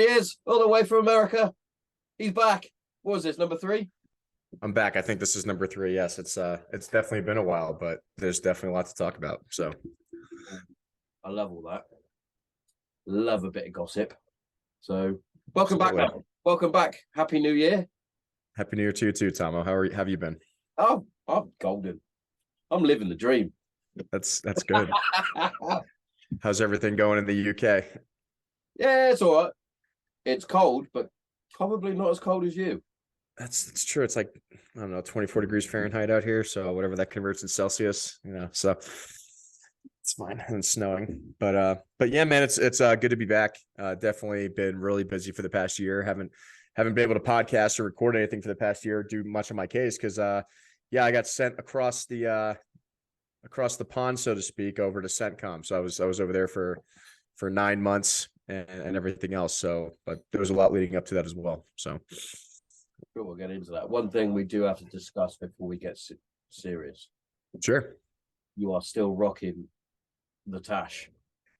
he is, all the way from America. He's back. What was this, number 3? I'm back. I think this is number 3. Yes, it's definitely been a while, but there's definitely a lot to talk about. So I love all that. Love a bit of gossip. So welcome back. Welcome back. Happy New Year. Happy New Year to you too, Tommo. How have you been? Oh, I'm golden. I'm living the dream. That's good. How's everything going in the UK? Yeah, it's all right. It's cold, but probably not as cold as you. That's true. It's like, I don't know, 24 degrees Fahrenheit out here. So whatever that converts in Celsius, so it's fine. And it's snowing. But yeah, man, it's good to be back. Definitely been really busy for the past year. Haven't been able to podcast or record anything for the past year, do much of my case. Cause yeah, I got sent across the pond, so to speak, over to CENTCOM. So I was over there for 9 months and everything else. So, but there was a lot leading up to that as well. So sure, we'll get into that. One thing we do have to discuss before we get serious. Sure. You are still rocking the tash.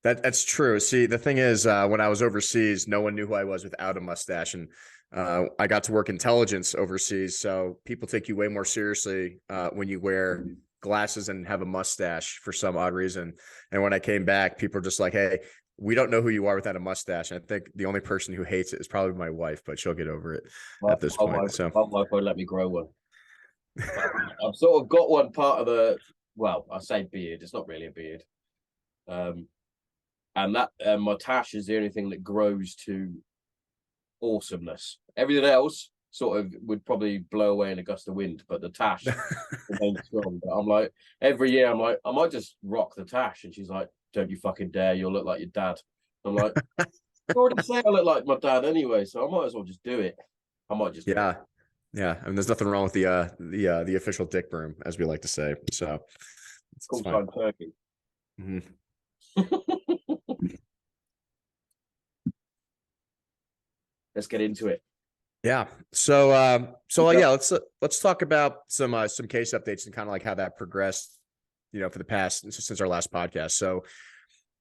That's true. See, the thing is, when I was overseas, no one knew who I was without a mustache, and I got to work intelligence overseas. So people take you way more seriously when you wear glasses and have a mustache for some odd reason. And when I came back, people are just like, "Hey, we don't know who you are without a mustache." And I think the only person who hates it is probably my wife, but she'll get over it at this point. So my wife won't let me grow one. I've sort of got one part of the, well, I say beard. It's not really a beard. And that my tash is the only thing that grows to awesomeness. Everything else sort of would probably blow away in a gust of wind, but the tash remains strong. But I'm like, every year I'm like, I might just rock the tash, and she's like, "Don't you fucking dare! You'll look like your dad." I'm like, I already say I look like my dad anyway, so I might as well just do it. I might just yeah. I mean, there's nothing wrong with the official dick broom, as we like to say. So it's fine. Turkey. Mm-hmm. Let's get into it. Yeah. So yeah, let's talk about some case updates and kind of like how that progressed, for the past since our last podcast. So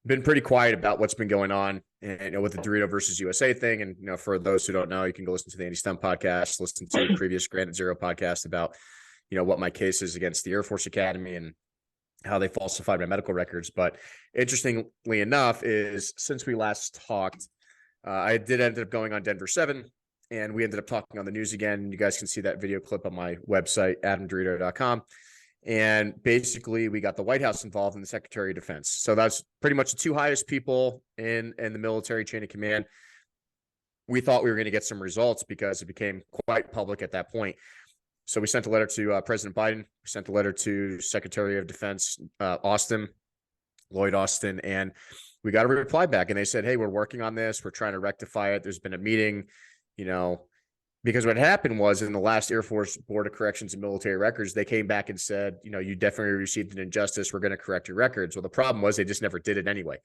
been pretty quiet about what's been going on and with the DeRito versus USA thing. And, for those who don't know, you can go listen to the Andy Stump podcast, listen to the previous Granted Zero podcast about, what my case is against the Air Force Academy and how they falsified my medical records. But interestingly enough is since we last talked, I did end up going on Denver 7, and we ended up talking on the news again. You guys can see that video clip on my website, adamderito.com. And basically, we got the White House involved in the Secretary of Defense. So that's pretty much the 2 highest people in the military chain of command. We thought we were going to get some results because it became quite public at that point. So we sent a letter to President Biden. We sent a letter to Secretary of Defense Lloyd Austin, and we got a reply back. And they said, "Hey, we're working on this. We're trying to rectify it. There's been a meeting, because what happened was in the last Air Force Board of Corrections and Military Records, they came back and said, you definitely received an injustice. We're going to correct your records." Well, the problem was they just never did it anyway.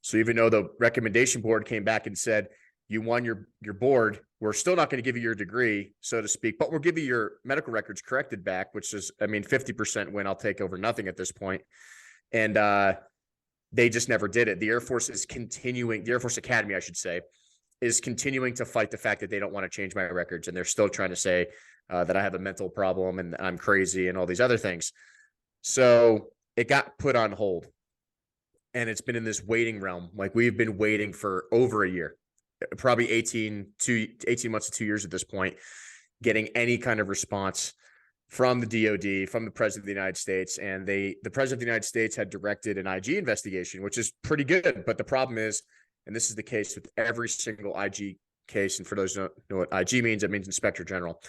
So even though the recommendation board came back and said, "You won your board, we're still not going to give you your degree, so to speak, but we'll give you your medical records corrected back," which is, 50% win. I'll take over nothing at this point. And they just never did it. The Air Force Academy, I should say, is continuing to fight the fact that they don't want to change my records. And they're still trying to say that I have a mental problem and I'm crazy and all these other things. So it got put on hold. And it's been in this waiting realm. Like we've been waiting for over a year, probably 18 months to 2 years at this point, getting any kind of response from the DOD, from the President of the United States. And the President of the United States had directed an IG investigation, which is pretty good. But the problem is, and this is the case with every single IG case, and for those who don't know what IG means, it means Inspector General.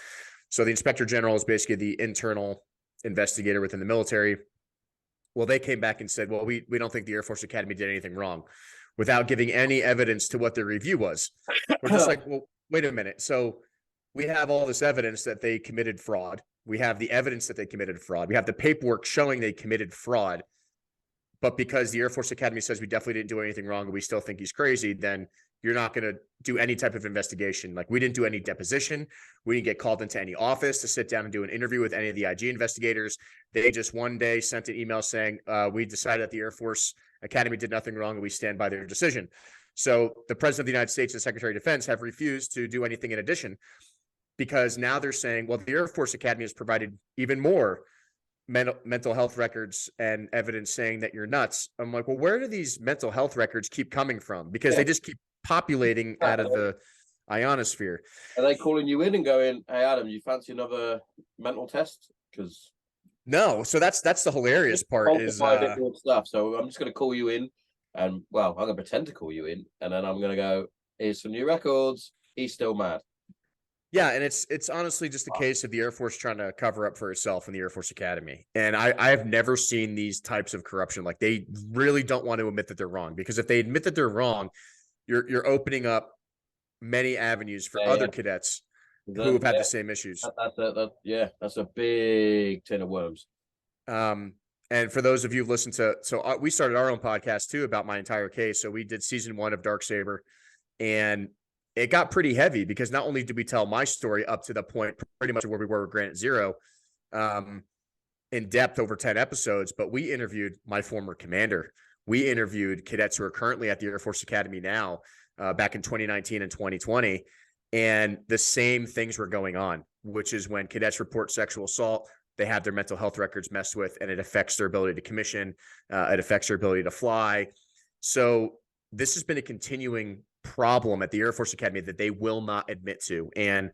So the Inspector General is basically the internal investigator within the military. Well, they came back and said, "Well, we don't think the Air Force Academy did anything wrong," without giving any evidence to what their review was. We're just like, well, wait a minute. So we have all this evidence that they committed fraud. We have the evidence that they committed fraud. We have the paperwork showing they committed fraud. But because the Air Force Academy says we definitely didn't do anything wrong and we still think he's crazy, then you're not going to do any type of investigation. Like we didn't do any deposition. We didn't get called into any office to sit down and do an interview with any of the IG investigators. They just one day sent an email saying, "We decided that the Air Force Academy did nothing wrong and we stand by their decision." So the president of the United States and Secretary of Defense have refused to do anything in addition, because now they're saying, well, the Air Force Academy has provided even more mental health records and evidence saying that you're nuts. I'm like, well, where do these mental health records keep coming from? Because they just keep populating out of the ionosphere. Are they calling you in and going, hey, Adam, you fancy another mental test? Because no, so that's the hilarious part is stuff. So I'm just going to call you in, and well, I'm going to pretend to call you in, and then I'm going to go, here's some new records. He's still mad. Yeah, and it's honestly just a case of the Air Force trying to cover up for itself in the Air Force Academy. And I have never seen these types of corruption. Like, they really don't want to admit that they're wrong, because if they admit that they're wrong, you're opening up many avenues for other cadets who have had the same issues. That's a big tin of worms. And for those of you who listened to, we started our own podcast too about my entire case. So we did season 1 of Dark Saber, and it got pretty heavy, because not only did we tell my story up to the point pretty much where we were with Granite Zero, in depth over 10 episodes, but we interviewed my former commander. We interviewed cadets who are currently at the Air Force Academy now, back in 2019 and 2020. And the same things were going on, which is when cadets report sexual assault, they have their mental health records messed with, and it affects their ability to commission. It affects their ability to fly. So this has been a continuing problem at the Air Force Academy that they will not admit to. And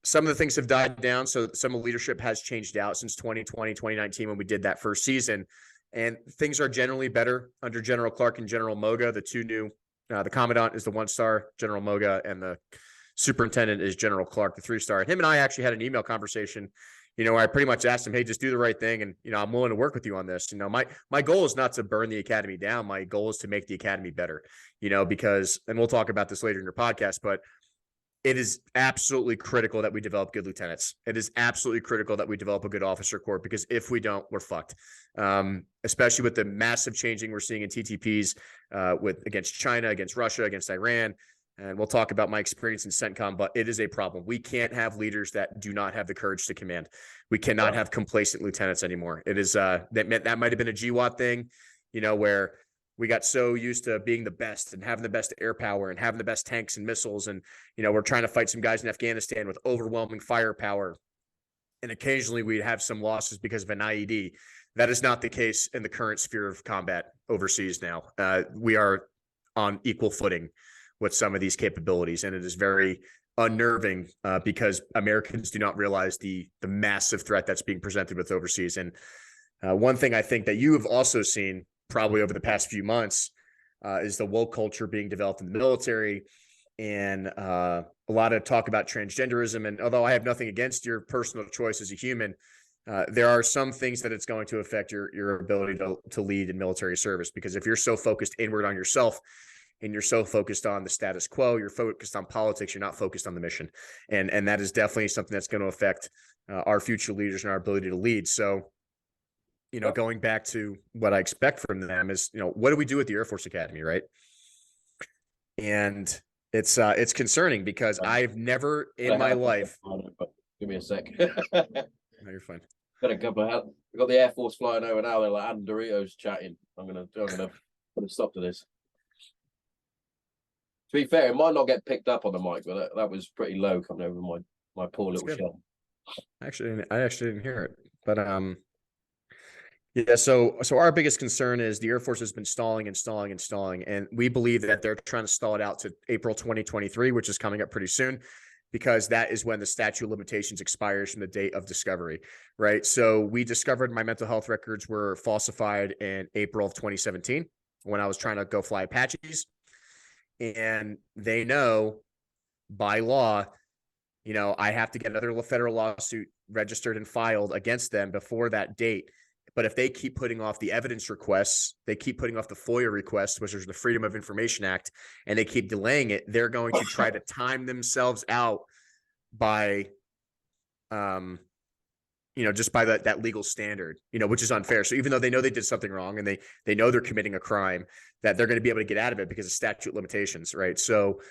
some of the things have died down. So some of the leadership has changed out since 2020, 2019, when we did that first season. And things are generally better under General Clark and General Moga, the two new, the Commandant is the 1-star, General Moga, and the Superintendent is General Clark, the 3-star. And him and I actually had an email conversation, where I pretty much asked him, hey, just do the right thing. And, I'm willing to work with you on this. My goal is not to burn the Academy down. My goal is to make the Academy better, because, and we'll talk about this later in your podcast, but it is absolutely critical that we develop good lieutenants. It is absolutely critical that we develop a good officer corps, because if we don't, we're fucked. Especially with the massive changing we're seeing in TTPs, against China, against Russia, against Iran. And we'll talk about my experience in CENTCOM, but it is a problem. We can't have leaders that do not have the courage to command. We cannot have complacent lieutenants anymore. It is that might have been a GWAT thing, where we got so used to being the best and having the best air power and having the best tanks and missiles. And, we're trying to fight some guys in Afghanistan with overwhelming firepower. And occasionally we'd have some losses because of an IED. That is not the case in the current sphere of combat overseas now. We are on equal footing with some of these capabilities. And it is very unnerving, because Americans do not realize the massive threat that's being presented with overseas. And one thing I think that you have also seen probably over the past few months is the woke culture being developed in the military, and a lot of talk about transgenderism. And although I have nothing against your personal choice as a human, there are some things that it's going to affect your ability to lead in military service, because if you're so focused inward on yourself, and you're so focused on the status quo, you're focused on politics, you're not focused on the mission. And that is definitely something that's going to affect our future leaders and our ability to lead. So, going back to what I expect from them is, what do we do with the Air Force Academy, right? And it's concerning, because I've never in my life. Give me a sec. No, you're fine. We've got the Air Force flying over now. They're like, Adam DeRito's chatting. I'm gonna put a stop to this. To be fair, it might not get picked up on the mic, but that was pretty low coming over my poor little shell. Actually, I actually didn't hear it, but yeah. So our biggest concern is the Air Force has been stalling, and we believe that they're trying to stall it out to April 2023, which is coming up pretty soon, because that is when the statute of limitations expires from the date of discovery, right? So we discovered my mental health records were falsified in April of 2017 when I was trying to go fly Apaches. And they know by law, I have to get another federal lawsuit registered and filed against them before that date. But if they keep putting off the evidence requests, they keep putting off the FOIA requests, which is the Freedom of Information Act, and they keep delaying it, they're going to try to time themselves out by, just by that legal standard, which is unfair. So even though they know they did something wrong, and they know they're committing a crime, that they're going to be able to get out of it because of statute limitations, right? So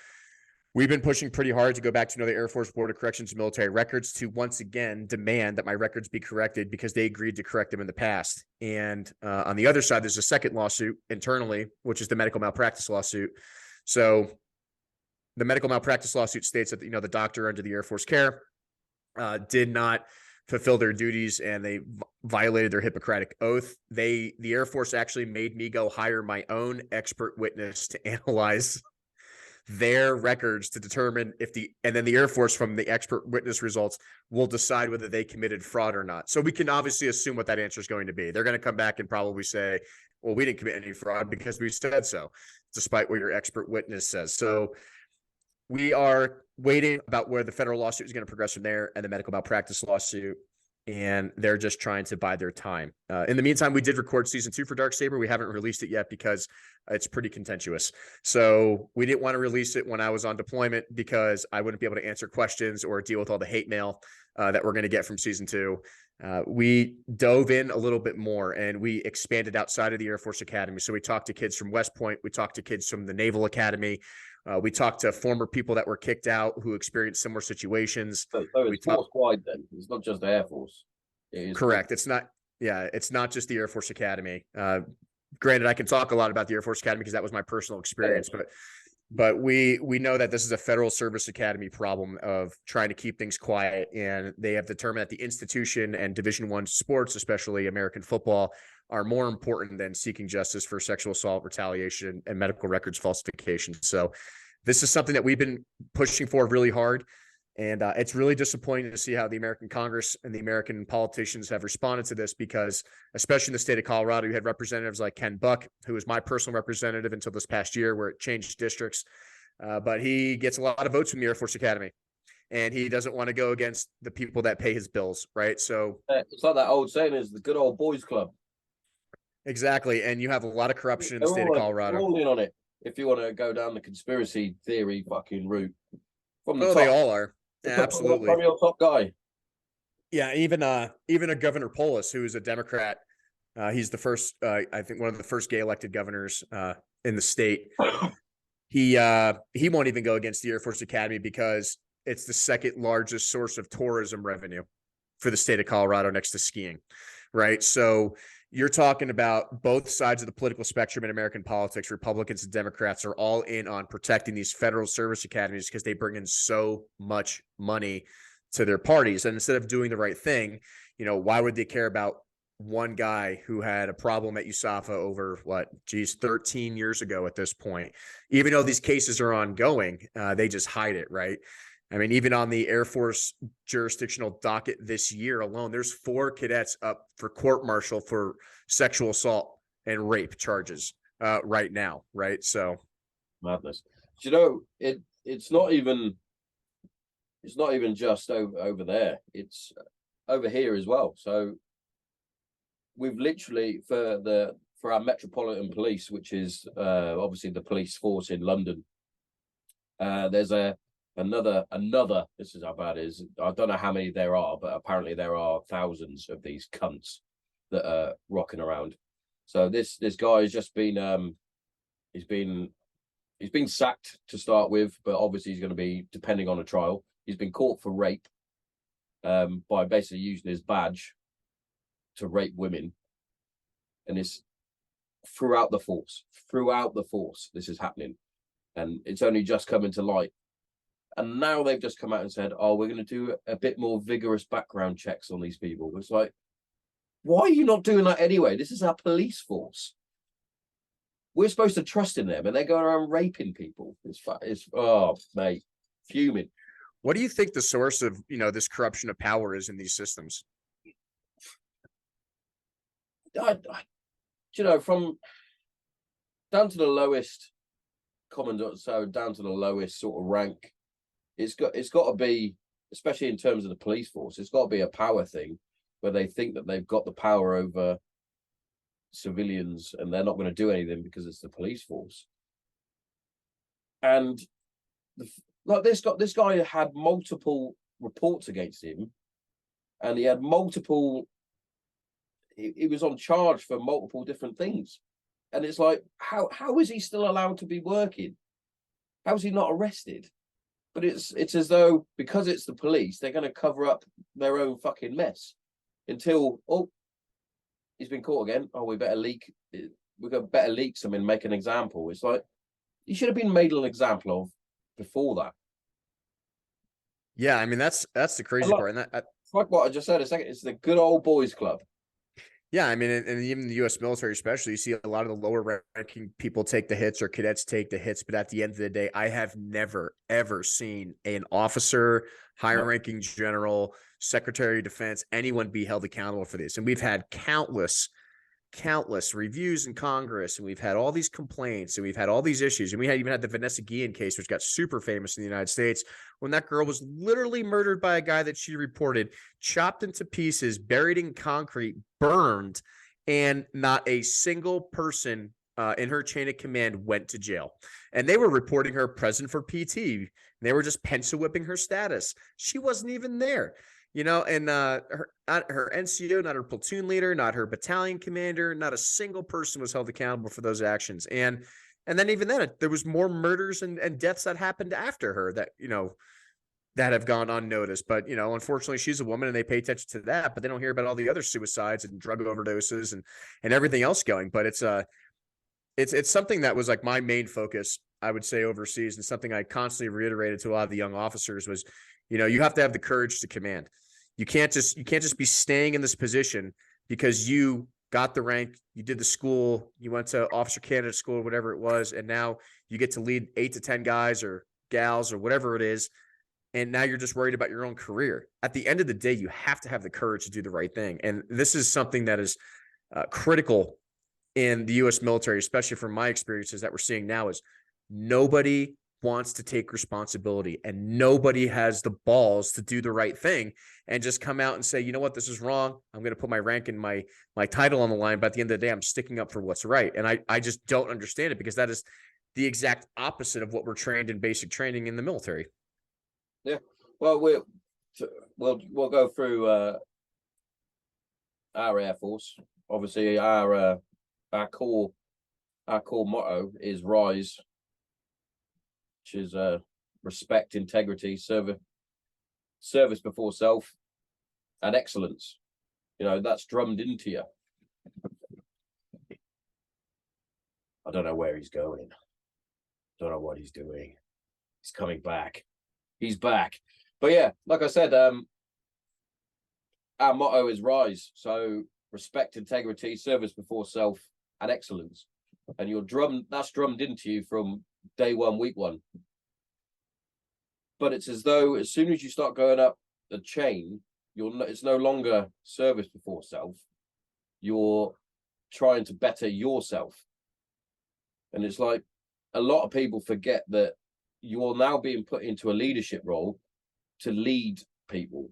we've been pushing pretty hard to go back to the Air Force Board of Corrections and Military Records to once again demand that my records be corrected, because they agreed to correct them in the past. And on the other side, there's a second lawsuit internally, which is the medical malpractice lawsuit So the medical malpractice lawsuit states that, the doctor under the Air Force care did not fulfill their duties and they violated their Hippocratic oath. The Air Force actually made me go hire my own expert witness to analyze their records to determine and then the Air Force from the expert witness results will decide whether they committed fraud or not. So we can obviously assume what that answer is going to be. They're going to come back and probably say, well, we didn't commit any fraud because we said so, despite what your expert witness says. So we are waiting about where the federal lawsuit is going to progress from there and the medical malpractice lawsuit. And they're just trying to buy their time. In the meantime, we did record season 2 for Dark Saber. We haven't released it yet because it's pretty contentious. So we didn't want to release it when I was on deployment because I wouldn't be able to answer questions or deal with all the hate mail that we're going to get from season 2. We dove in a little bit more and we expanded outside of the Air Force Academy. So we talked to kids from West Point. We talked to kids from the Naval Academy. We talked to former people that were kicked out who experienced similar situations. So it's force wide then. It's not just the Air Force. Correct. It's not just the Air Force Academy. Granted, I can talk a lot about the Air Force Academy because that was my personal experience, but we know that this is a federal service academy problem of trying to keep things quiet. And they have determined that the institution and Division I sports, especially American football, are more important than seeking justice for sexual assault, retaliation, and medical records falsification. So this is something that we've been pushing for really hard. And it's really disappointing to see how the American Congress and the American politicians have responded to this because, especially in the state of Colorado, you had representatives like Ken Buck, who was my personal representative until this past year where it changed districts. But he gets a lot of votes from the Air Force Academy. And he doesn't want to go against the people that pay his bills, right? So it's like that old saying is the good old boys club. Exactly. And you have a lot of corruption in the state of Colorado. They're all in on it. If you want to go down the conspiracy theory fucking route. From the top, they all are. Yeah, absolutely. From your top guy. Yeah, even a Governor Polis, who is a Democrat. He's the first, I think one of the first gay elected governors in the state. He won't even go against the Air Force Academy because it's the second largest source of tourism revenue for the state of Colorado next to skiing, right? So you're talking about both sides of the political spectrum in American politics. Republicans and Democrats are all in on protecting these federal service academies because they bring in so much money to their parties. And instead of doing the right thing, why would they care about one guy who had a problem at USAF over 13 years ago at this point? Even though these cases are ongoing, they just hide it, right? I mean, even on the Air Force jurisdictional docket this year alone, there's 4 cadets up for court-martial for sexual assault and rape charges right now, right? So madness. It's not even just over there. It's over here as well. So we've literally for our Metropolitan Police, which is obviously the police force in London. There's another this is how bad it is. I don't know how many there are, but apparently there are thousands of these cunts that are rocking around. So this guy has just been he's been sacked to start with, but obviously he's going to be depending on a trial. He's been caught for rape by basically using his badge to rape women, and it's throughout the force this is happening, and it's only just coming to light. And now they've just come out and said, oh, we're going to do a bit more vigorous background checks on these people. It's like, why are you not doing that anyway? This is our police force. We're supposed to trust in them, and they're going around raping people. It's oh, mate, fuming. What do you think the source of, this corruption of power is in these systems? From down to the lowest commandant, so down to the lowest sort of rank, it's got to be, especially in terms of the police force, it's got to be a power thing where they think that they've got the power over civilians and they're not going to do anything because it's the police force. And this guy had multiple reports against him, and he had multiple. He was on charge for multiple different things, and it's like, how is he still allowed to be working? How is he not arrested? But it's as though because it's the police, they're going to cover up their own fucking mess until he's been caught again. Oh, we better leak. We're going to better leak some and make an example. It's like, you should have been made an example of before that. Yeah, I mean that's the crazy like, part, and that like what I just said a second, it's the good old boys club. yeah, I mean, and even the U.S. military, especially, you see a lot of the lower ranking people take the hits or cadets take the hits. But at the end of the day, I have never, ever seen an officer, higher ranking general, secretary of defense, anyone be held accountable for this. And we've had countless reviews in Congress, and we've had all these complaints, and we've had all these issues, and we had even had the Vanessa Guillen case, which got super famous in the United States, when that girl was literally murdered by a guy that she reported, chopped into pieces, buried in concrete, burned, and not a single person in her chain of command went to jail. And they were reporting her present for PT. They were just pencil whipping her status. She wasn't even there. And her NCO, not her platoon leader, not her battalion commander, not a single person was held accountable for those actions. And then even then, there was more murders and deaths that happened after her that, that have gone unnoticed. But, unfortunately, she's a woman and they pay attention to that, but they don't hear about all the other suicides and drug overdoses and everything else going. But it's something that was like my main focus, I would say, overseas, and something I constantly reiterated to a lot of the young officers was, you have to have the courage to command. You can't just be staying in this position because you got the rank, you did the school, you went to officer candidate school, whatever it was, and now you get to lead 8 to 10 guys or gals or whatever it is, and now you're just worried about your own career. At the end of the day, you have to have the courage to do the right thing, and this is something that is critical in the U.S. military, especially from my experiences that we're seeing now, is nobody wants to take responsibility and nobody has the balls to do the right thing and just come out and say, you know what, this is wrong. I'm going to put my rank and my title on the line. But at the end of the day, I'm sticking up for what's right. And I just don't understand it, because that is the exact opposite of what we're trained in basic training in the military. Yeah. Well, we'll go through our Air Force. Obviously, our core motto is RISE, which is respect, integrity, service before self, and excellence. That's drummed into you. I don't know where he's going. Don't know what he's doing. He's coming back. He's back. But yeah, like I said, our motto is RISE. So respect, integrity, service before self, and excellence. And that's drummed into you from day one, week one. But it's as though as soon as you start going up the chain, it's no longer service before self. You're trying to better yourself. And it's like a lot of people forget that you're now being put into a leadership role to lead people.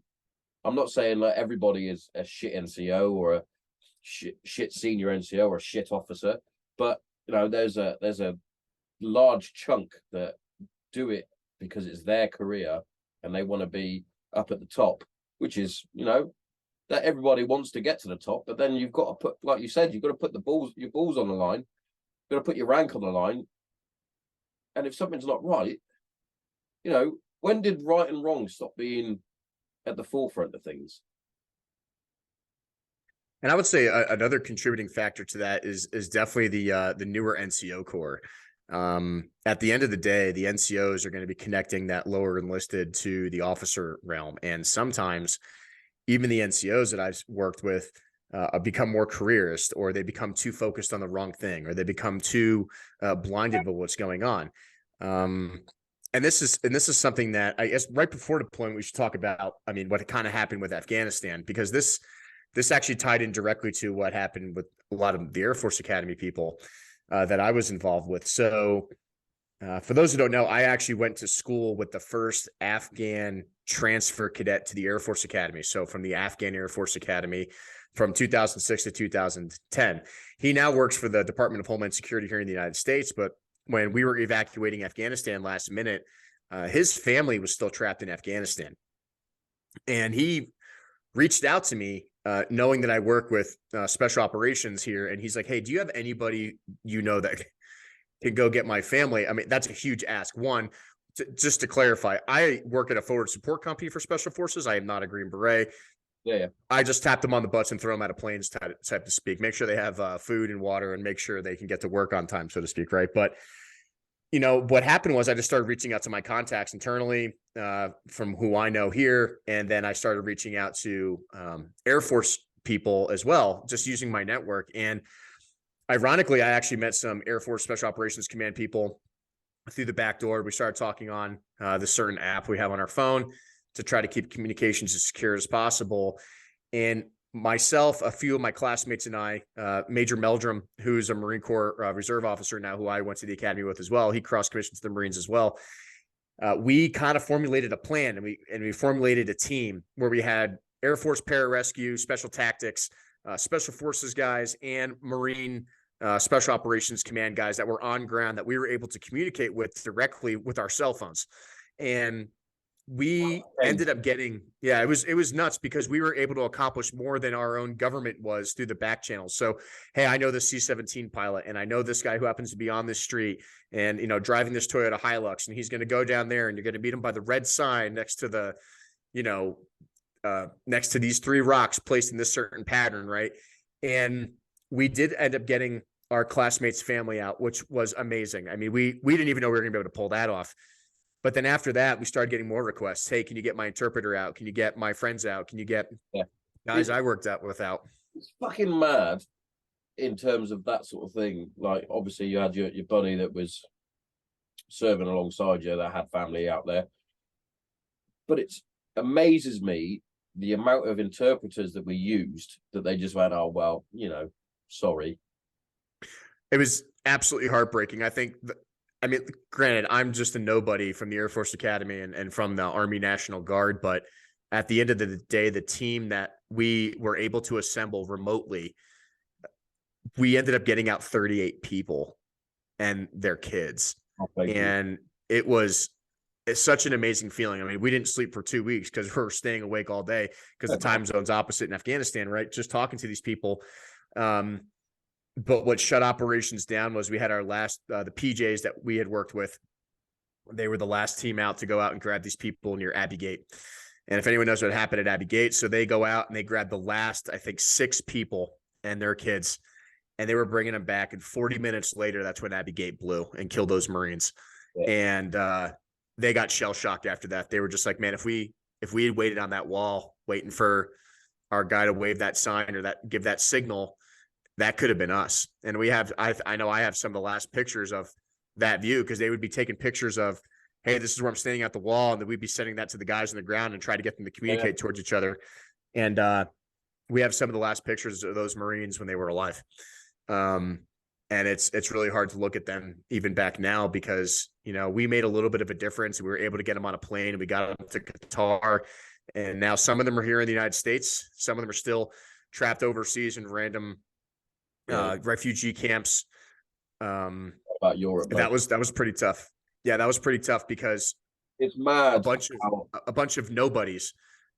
I'm not saying like everybody is a shit NCO or a shit senior NCO or a shit officer, but there's a large chunk that do it because it's their career and they want to be up at the top, which is that everybody wants to get to the top, but then you've got to put, like you said, you've got to put your balls on the line, you've got to put your rank on the line. And if something's not right, when did right and wrong stop being at the forefront of things? And I would say another contributing factor to that is definitely the newer NCO Corps. At the end of the day, the NCOs are going to be connecting that lower enlisted to the officer realm. And sometimes even the NCOs that I've worked with become more careerist, or they become too focused on the wrong thing, or they become too blinded by what's going on. And this is something that I guess right before deployment, we should talk about, what kind of happened with Afghanistan, because this actually tied in directly to what happened with a lot of the Air Force Academy people that I was involved with. So for those who don't know, I actually went to school with the first Afghan transfer cadet to the Air Force Academy. So from the Afghan Air Force Academy from 2006 to 2010. He now works for the Department of Homeland Security here in the United States. But when we were evacuating Afghanistan last minute, his family was still trapped in Afghanistan. And he reached out to me knowing that I work with special operations here. And he's like, hey, do you have anybody that can go get my family? That's a huge ask. One, just to clarify, I work at a forward support company for special forces. I am not a Green Beret. Yeah. I just tap them on the butts and throw them out of planes, type to speak. Make sure they have food and water and make sure they can get to work on time, so to speak, right? But you know, what happened was I just started reaching out to my contacts internally from who I know here. And then I started reaching out to Air Force people as well, just using my network. And ironically, I actually met some Air Force Special Operations Command people through the back door. We started talking on this certain app we have on our phone to try to keep communications as secure as possible. And myself, a few of my classmates and I, Major Meldrum, who's a Marine Corps reserve officer now, who I went to the academy with as well. He cross-commissioned to the Marines as well. We kind of formulated a plan, and we formulated a team where we had Air Force pararescue, special tactics, special forces guys, and Marine special operations command guys that were on ground that we were able to communicate with directly with our cell phones. And we ended up getting, it was nuts because we were able to accomplish more than our own government was through the back channels. So, hey, I know this C-17 pilot, and I know this guy who happens to be on this street and, you know, driving this Toyota Hilux, and he's going to go down there and you're going to meet him by the red sign next to the, you know, next to these 3 rocks placed in this certain pattern. Right. And we did end up getting our classmates' family out, which was amazing. I mean, we didn't even know we were going to be able to pull that off. But then after that, we started getting more requests. Hey, can you get my interpreter out? Can you get my friends out? Can you get guys I worked out with out? It's fucking mad in terms of that sort of thing. Like, obviously, you had your buddy that was serving alongside you that had family out there. But it amazes me the amount of interpreters that we used that they just went, oh, well, you know, sorry. It was absolutely heartbreaking. I mean, granted, I'm just a nobody from the Air Force Academy and from the Army National Guard, but at the end of the day, the team that we were able to assemble remotely, we ended up getting out 38 people and their kids. And it's such an amazing feeling. I mean, we didn't sleep for 2 weeks because we're staying awake all day because the time zone's opposite in Afghanistan, right? Just talking to these people. But what shut operations down was we had our last, the PJs that we had worked with. They were the last team out to go out and grab these people near Abbey Gate. And if anyone knows what happened at Abbey Gate, so they go out and they grab the last, I think, 6 people and their kids, and they were bringing them back. And 40 minutes later, that's when Abbey Gate blew and killed those Marines. Yeah. And they got shell shocked after that. They were just like, man, if we had waited on that wall, waiting for our guy to wave that sign or give that signal, that could have been us. And I know I have some of the last pictures of that view because they would be taking pictures of, hey, this is where I'm standing at the wall. And then we'd be sending that to the guys on the ground and try to get them to communicate towards each other. And we have some of the last pictures of those Marines when they were alive. And it's really hard to look at them even back now because, you know, we made a little bit of a difference. We were able to get them on a plane and we got them to Qatar. And now some of them are here in the United States. Some of them are still trapped overseas in random refugee camps. About Europe, that was pretty tough. Yeah, that was pretty tough because it's mad. A bunch of nobodies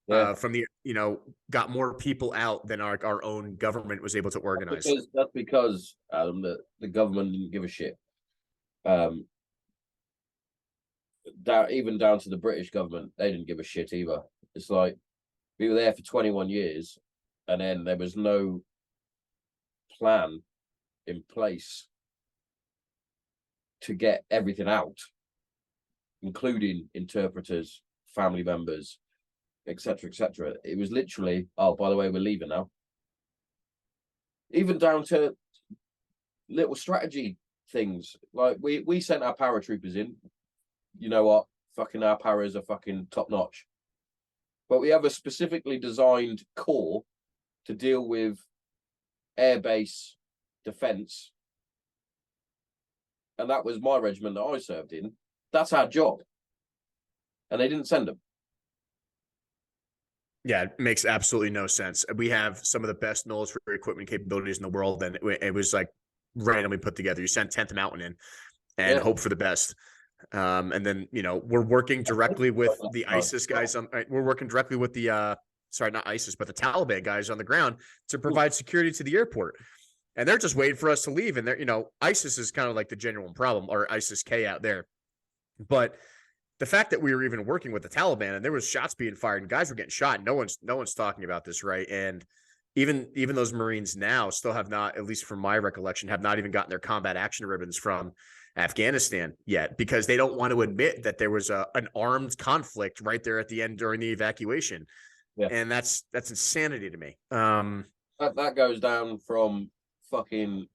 from the, you know, got more people out than our own government was able to organize. That's because Adam, the government didn't give a shit. Even down to the British government, they didn't give a shit either. It's like we were there for 21 years, and then there was no plan in place to get everything out, including interpreters, family members, etc., etc. It was literally, oh, by the way, we're leaving now. Even down to little strategy things. Like we sent our paratroopers in. You know what? Fucking our paras are fucking top notch. But we have a specifically designed corps to deal with airbase defense, and that was my regiment that I served in. That's our job, and they didn't send them. Yeah, it makes absolutely no sense. We have some of the best military equipment capabilities in the world, and it was like randomly put together. You send 10th Mountain in and hope for the best. And then, you know, we're working directly with the ISIS guys we're working directly with the not ISIS, but the Taliban guys on the ground to provide security to the airport. And they're just waiting for us to leave. And they're, you know, ISIS is kind of like the genuine problem, or ISIS-K out there. But the fact that we were even working with the Taliban and there was shots being fired and guys were getting shot, no one's talking about this, right? And even those Marines now still have not, at least from my recollection, have not even gotten their combat action ribbons from Afghanistan yet, because they don't want to admit that there was an armed conflict right there at the end during the evacuation. Yeah. And that's insanity to me. That goes down from fucking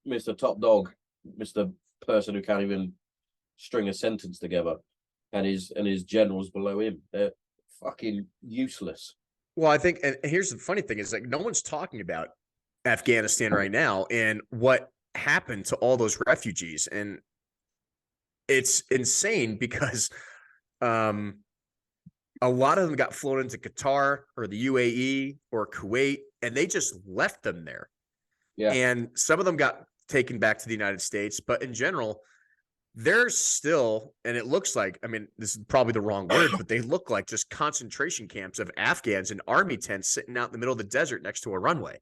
Mr. Top Dog, Mr. Person who can't even string a sentence together, and his generals below him. They're fucking useless. Well, I think, and here's the funny thing is, like, no one's talking about Afghanistan right now and what happened to all those refugees. And it's insane because a lot of them got flown into Qatar or the UAE or Kuwait, and they just left them there. Yeah. And some of them got taken back to the United States, but in general, they're still, and it looks like, I mean, this is probably the wrong word, but they look like just concentration camps of Afghans in army tents sitting out in the middle of the desert next to a runway,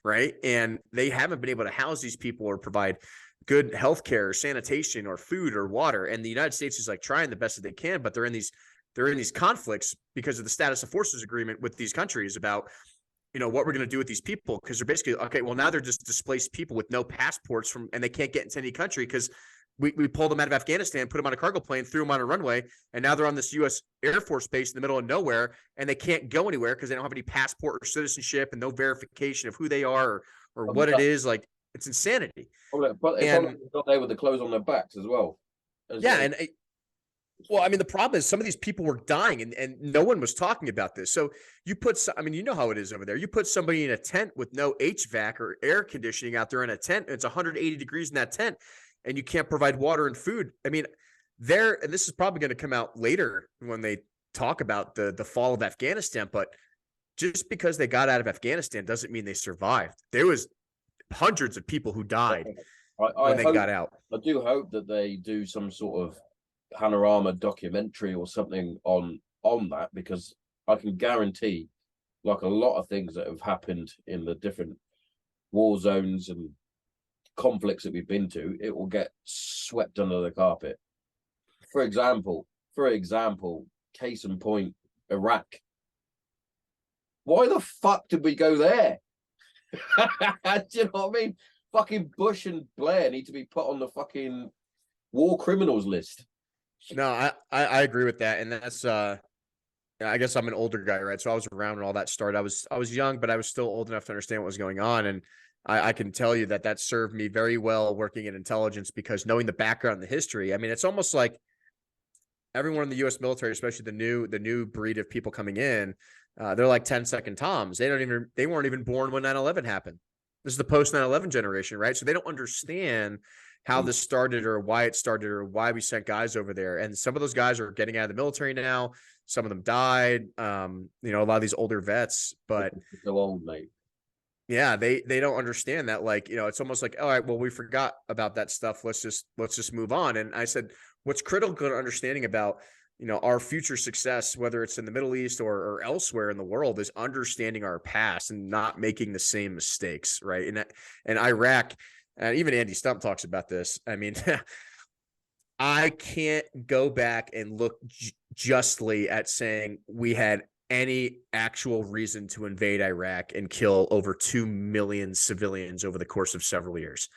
right? And they haven't been able to house these people or provide good healthcare, or sanitation, or food or water. And the United States is like trying the best that they can, but they're in these conflicts because of the status of forces agreement with these countries about, you know, what we're going to do with these people. Because they're basically, okay, well, now they're just displaced people with no passports and they can't get into any country because we pulled them out of Afghanistan, put them on a cargo plane, threw them on a runway, and now they're on this U.S. Air Force base in the middle of nowhere, and they can't go anywhere because they don't have any passport or citizenship and no verification of who they are or what it is. Like, it's insanity. But it's not there with the clothes on their backs as well. Well, I mean, the problem is some of these people were dying and no one was talking about this. So you put, I mean, you know how it is over there. You put somebody in a tent with no HVAC or air conditioning out there in a tent, and it's 180 degrees in that tent, and you can't provide water and food. I mean, and this is probably going to come out later when they talk about the fall of Afghanistan, but just because they got out of Afghanistan doesn't mean they survived. There was hundreds of people who died when they got out. I do hope that they do some sort of panorama documentary or something on that, because I can guarantee, like a lot of things that have happened in the different war zones and conflicts that we've been to, it will get swept under the carpet. For example, case in point, Iraq. Why the fuck did we go there? Do you know what I mean? Fucking Bush and Blair need to be put on the fucking war criminals list. No, I agree with that. And that's I guess I'm an older guy, right? So I was around when all that started. I was young, but I was still old enough to understand what was going on. And I can tell you that served me very well working in intelligence, because knowing the background and the history, I mean, it's almost like everyone in the U.S. military, especially the new breed of people coming in, they're like 10-second Toms. They weren't even born when 9/11 happened. This is the post 9/11 generation, right? So they don't understand how this started or why it started or why we sent guys over there. And some of those guys are getting out of the military now. Some of them died. You know, a lot of these older vets, but so old, mate. Yeah, they don't understand that. Like, you know, it's almost like, all right, well, we forgot about that stuff. Let's just move on. And I said, what's critical to understanding about, you know, our future success, whether it's in the Middle East or elsewhere in the world, is understanding our past and not making the same mistakes, right? And Iraq, and even Andy Stump talks about this. I mean, I can't go back and look justly at saying we had any actual reason to invade Iraq and kill over 2 million civilians over the course of several years.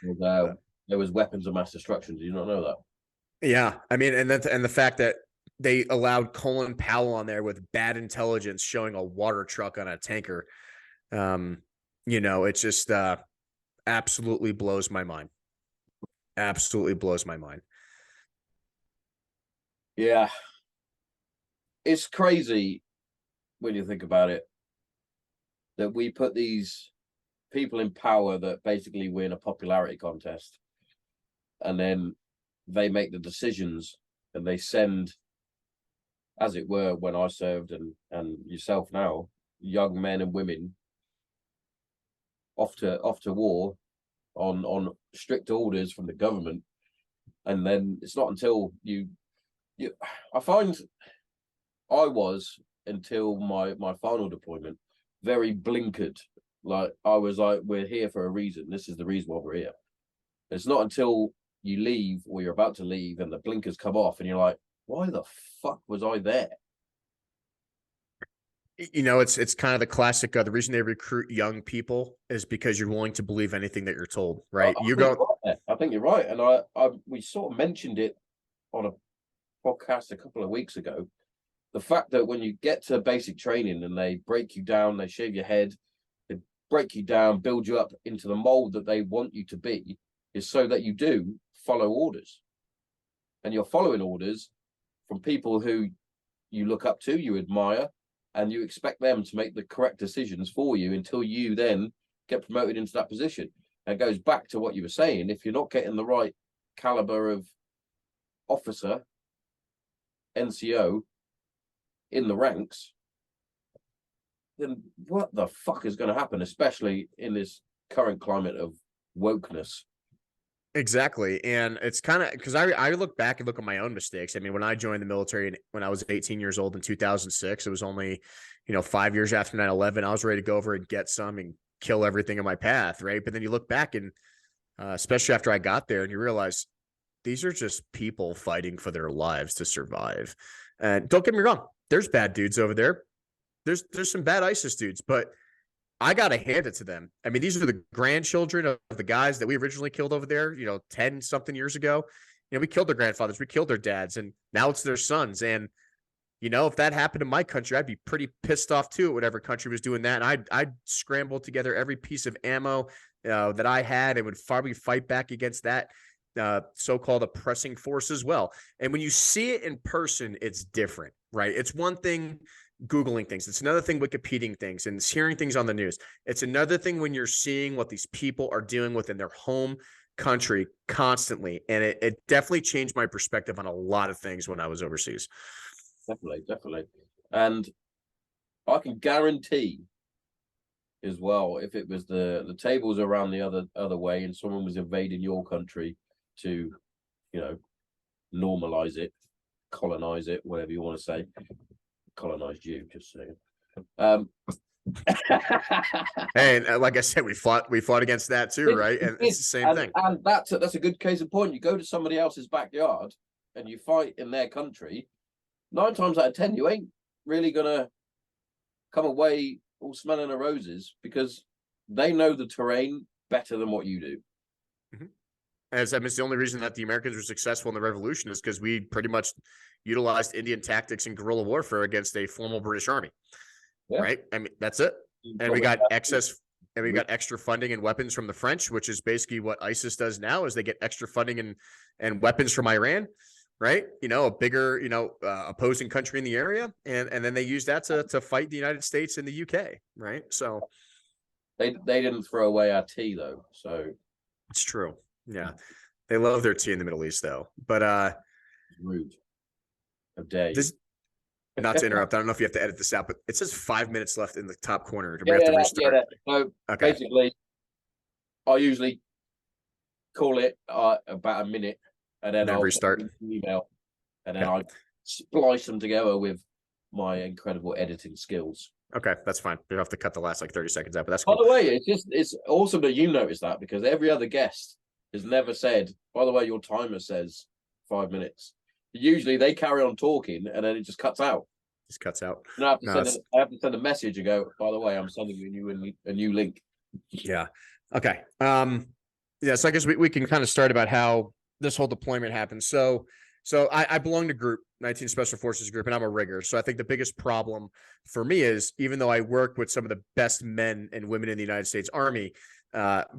There was weapons of mass destruction. Do you not know that? Yeah. I mean, and the fact that they allowed Colin Powell on there with bad intelligence showing a water truck on a tanker. You know, it just absolutely blows my mind. Absolutely blows my mind. Yeah. It's crazy when you think about it, that we put these people in power that basically win a popularity contest, and then they make the decisions and they send, as it were, when I served and yourself now, young men and women off to war on strict orders from the government. And then it's not until I find I was, until my final deployment, very blinkered. Like, I was like, we're here for a reason. This is the reason why we're here. It's not until you leave or you're about to leave and the blinkers come off and you're like, why the fuck was I there? You know, it's kind of the classic. The reason they recruit young people is because you're willing to believe anything that you're told, right? You go Yeah, I think you're right. And we sort of mentioned it on a podcast a couple of weeks ago. The fact that when you get to basic training and they break you down, they shave your head, they break you down, build you up into the mold that they want you to be, is so that you do follow orders. And you're following orders from people who you look up to, you admire, and you expect them to make the correct decisions for you until you then get promoted into that position. And it goes back to what you were saying. If you're not getting the right caliber of officer, NCO in the ranks, then what the fuck is going to happen, especially in this current climate of wokeness? Exactly. And it's kind of because I look back and look at my own mistakes. I mean, when I joined the military when I was 18 years old in 2006, it was only, 5 years after 9/11. I was ready to go over and get some and kill everything in my path. Right. But then you look back and especially after I got there and you realize these are just people fighting for their lives to survive. And don't get me wrong, there's bad dudes over there. There's some bad ISIS dudes, but I got to hand it to them. I mean, these are the grandchildren of the guys that we originally killed over there, 10 something years ago. We killed their grandfathers, we killed their dads, and now it's their sons. And, if that happened in my country, I'd be pretty pissed off too at whatever country was doing that. And I'd scramble together every piece of ammo that I had and would probably fight back against that so-called oppressing force as well. And when you see it in person, it's different, right? It's one thing Googling things. It's another thing Wikipediaing things and hearing things on the news. It's another thing when you're seeing what these people are dealing with in their home country constantly. And it definitely changed my perspective on a lot of things when I was overseas. Definitely. And I can guarantee as well, if it was the tables around the other way and someone was invading your country to, normalize it, colonize it, whatever you want to say. Colonized you, just saying. Hey, like I said, we fought against that too, right? And it's the same thing. And that's a good case in point. You go to somebody else's backyard and you fight in their country. 9 times out of 10, you ain't really gonna come away all smelling of roses because they know the terrain better than what you do. Mm-hmm. As I mean, it's the only reason that the Americans were successful in the revolution is because we pretty much utilized Indian tactics and guerrilla warfare against a formal British army. Yeah. Right? I mean, that's it. And we got extra funding and weapons from the French, which is basically what ISIS does now is they get extra funding and weapons from Iran, right? A bigger, opposing country in the area. And then they use that to fight the United States and the UK, right? So they didn't throw away our tea though. So it's true. Yeah. They love their tea in the Middle East though. But rude. Of day. Not to interrupt, I don't know if you have to edit this out, but it says 5 minutes left in the top corner. Do we have to restart? So okay. Basically, I usually call it about a minute, and then I'll restart email, and then I splice them together with my incredible editing skills. Okay, that's fine. You don't have to cut the last 30 seconds out, but that's cool. By the way, it's awesome that you noticed that because every other guest has never said, by the way, your timer says 5 minutes. Usually they carry on talking and then it just cuts out. Just cuts out. And I have to send a message and go, by the way, I'm sending you a new link. Yeah. Okay. Yeah, so I guess we can kind of start about how this whole deployment happened. So I belong to Group 19 Special Forces Group, and I'm a rigger. So I think the biggest problem for me is even though I work with some of the best men and women in the United States Army,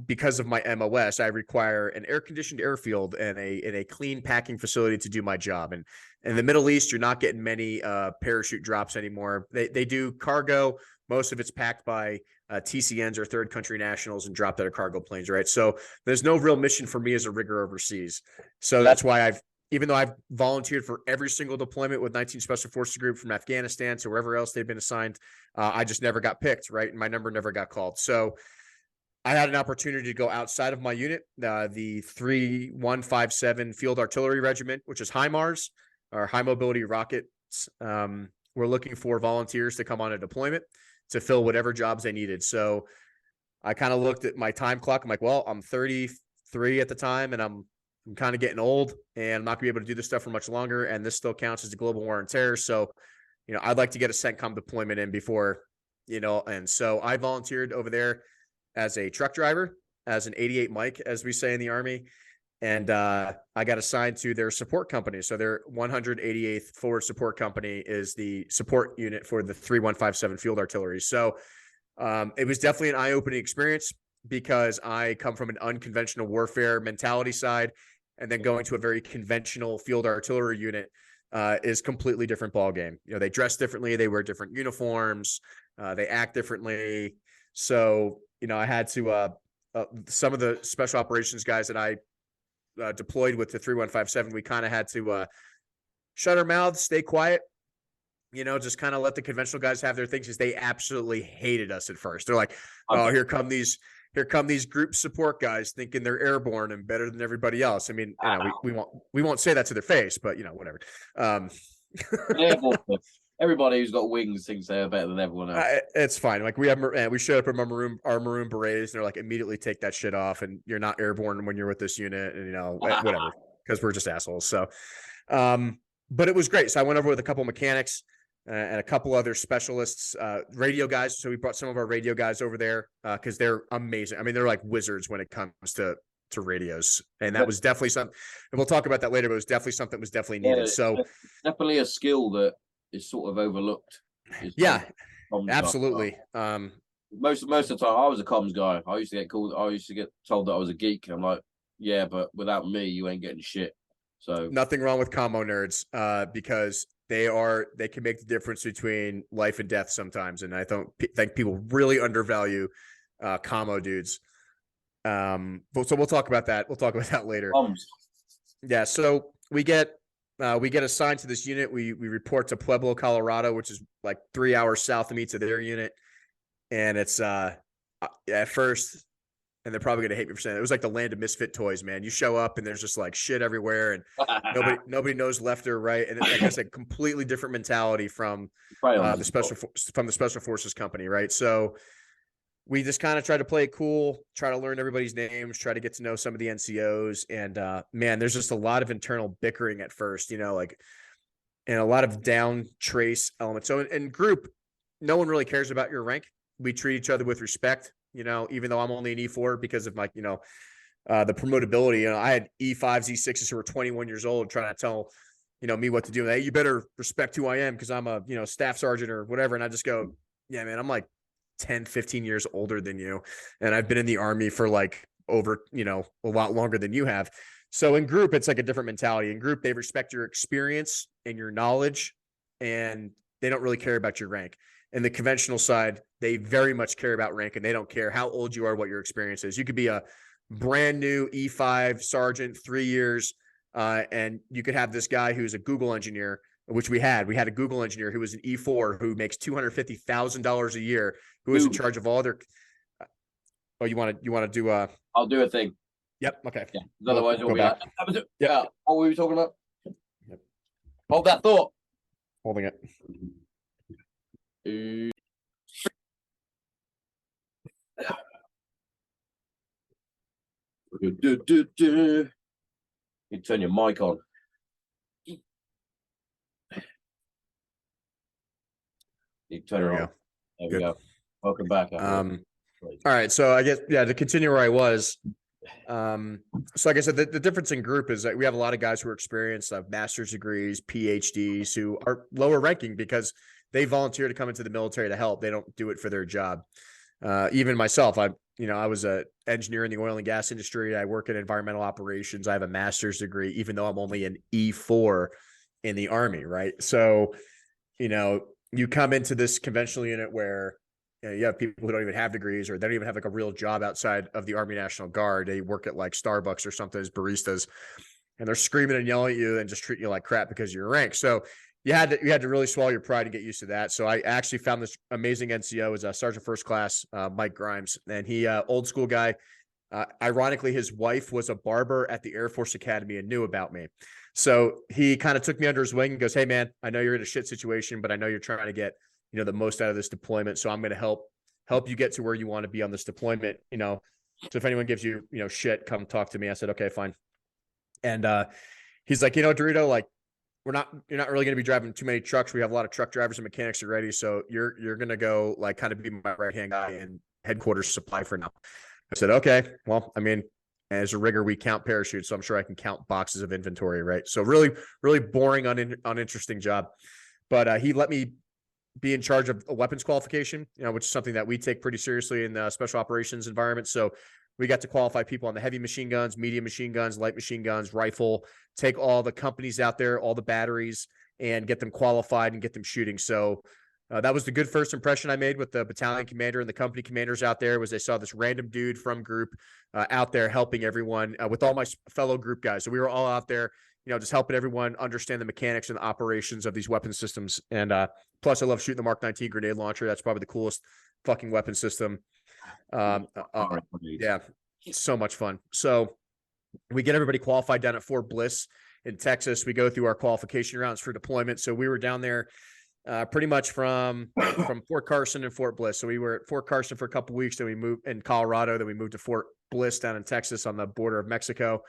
because of my MOS, I require an air-conditioned airfield and a clean packing facility to do my job. And in the Middle East, you're not getting many parachute drops anymore. They do cargo. Most of it's packed by TCNs or third country nationals and dropped out of cargo planes, right? So there's no real mission for me as a rigger overseas. So that's why even though I've volunteered for every single deployment with 19 Special Forces Group from Afghanistan to wherever else they've been assigned, I just never got picked, right? And my number never got called. So I had an opportunity to go outside of my unit, the 3157 Field Artillery Regiment, which is HIMARS, or High Mobility Rockets. We're looking for volunteers to come on a deployment to fill whatever jobs they needed. So I kind of looked at my time clock. I'm like, well, I'm 33 at the time, and I'm kind of getting old, and I'm not going to be able to do this stuff for much longer. And this still counts as a global war on terror. So, I'd like to get a CENTCOM deployment in before, and so I volunteered over there as a truck driver. as an 88 Mike, as we say in the Army. And I got assigned to their support company. So their 188th Forward Support Company is the support unit for the 3157 Field Artillery. So it was definitely an eye-opening experience because I come from an unconventional warfare mentality side, and then going to a very conventional field artillery unit is completely different ballgame. You know, they dress differently, they wear different uniforms, they act differently. So, you know, I had to some of the special operations guys that I deployed with the 3157, we kind of had to shut our mouths, stay quiet, you know, just kind of let the conventional guys have their things, because they absolutely hated us at first. They're like, oh, here come these group support guys thinking they're airborne and better than everybody else. I mean, you know, we won't say that to their face, but you know, whatever. Everybody who's got wings thinks they're better than everyone else. It's fine. Like we showed up in our maroon berets, and they're like, immediately take that shit off, and you're not airborne when you're with this unit, and you know, whatever, because we're just assholes. So, but it was great. So I went over with a couple mechanics and a couple other specialists, radio guys. So we brought some of our radio guys over there because they're amazing. I mean, they're like wizards when it comes to radios, and that was definitely something. And we'll talk about that later. But it was definitely something that was definitely needed. Yeah, so definitely a skill that is sort of overlooked. Yeah, absolutely. Most of the time, I was a comms guy. I used to get called. I used to get told that I was a geek. I'm like, yeah, but without me, you ain't getting shit. So nothing wrong with commo nerds, because they can make the difference between life and death sometimes. And I think people really undervalue commo dudes. So we'll talk about that. We'll talk about that later. Yeah. So we get assigned to this unit. We report to Pueblo, Colorado, which is like 3 hours south of me, to their unit. And it's at first, and they're probably gonna hate me for saying it, was like the land of misfit toys, man. You show up and there's just like shit everywhere, and nobody knows left or right. And I guess a completely different mentality from the special forces company, right? So we just kind of try to play it cool, try to learn everybody's names, try to get to know some of the NCOs. And man, there's just a lot of internal bickering at first, you know, like, and a lot of down trace elements. So in group, no one really cares about your rank. We treat each other with respect, you know, even though I'm only an E4 because of, like, you know, the promotability. You know, I had E5s, E6s who were 21 years old trying to tell, you know, me what to do. Hey, you better respect who I am because I'm a, you know, staff sergeant or whatever. And I just go, yeah, man, I'm like 10, 15 years older than you. And I've been in the Army for like over, you know, a lot longer than you have. So in group, it's like a different mentality. In group, they respect your experience and your knowledge, and they don't really care about your rank. In the conventional side, they very much care about rank, and they don't care how old you are, what your experience is. You could be a brand new E5 sergeant, 3 years, and you could have this guy who's a Google engineer, which we had. We had a Google engineer who was an E4 who makes $250,000 a year, who is in charge of all their. Oh, you want to do a? I'll do a thing. Yep. Okay. Yeah. Otherwise, we'll go back. Yeah. What were we talking about? Yep. Hold that thought. Holding it. You turn your mic on. You turn it on. There we go. Welcome back. All right. So I guess, yeah, to continue where I was. So like I said, the difference in group is that we have a lot of guys who are experienced, have master's degrees, PhDs, who are lower ranking because they volunteer to come into the military to help. They don't do it for their job. Even myself, I was an engineer in the oil and gas industry. I work in environmental operations. I have a master's degree, even though I'm only an E4 in the Army, right? So, you know, you come into this conventional unit where you have people who don't even have degrees, or they don't even have like a real job outside of the Army National Guard. They work at like Starbucks or something as baristas, and they're screaming and yelling at you and just treat you like crap because of your rank. So you had to really swallow your pride and get used to that. So I actually found this amazing NCO as a Sergeant First Class, Mike Grimes, and he old school guy. Ironically, his wife was a barber at the Air Force Academy and knew about me. So he kind of took me under his wing and goes, "Hey man, I know you're in a shit situation, but I know you're trying to get, you know, the most out of this deployment. So I'm going to help you get to where you want to be on this deployment. You know, so if anyone gives you, you know, shit, come talk to me." I said, "Okay, fine." And he's like, "You know, DeRito, like, you're not really going to be driving too many trucks. We have a lot of truck drivers and mechanics already. So you're going to go like kind of be my right hand guy and headquarters supply for now." said, okay, well, I mean, as a rigger, we count parachutes, so I'm sure I can count boxes of inventory, right? So really, really boring, uninteresting job. But he let me be in charge of a weapons qualification, which is something that we take pretty seriously in the special operations environment. So we got to qualify people on the heavy machine guns, medium machine guns, light machine guns, rifle, take all the companies out there, all the batteries, and get them qualified and get them shooting. So that was the good first impression I made with the battalion commander and the company commanders out there. Was they saw this random dude from group out there helping everyone with all my fellow group guys. So we were all out there, just helping everyone understand the mechanics and the operations of these weapon systems. And plus, I love shooting the Mark 19 grenade launcher. That's probably the coolest fucking weapon system. Yeah, it's so much fun. So we get everybody qualified down at Fort Bliss in Texas. We go through our qualification rounds for deployment. So we were down there pretty much from Fort Carson and Fort Bliss. So we were at Fort Carson for a couple of weeks. Then we moved in Colorado. Then we moved to Fort Bliss down in Texas on the border of Mexico.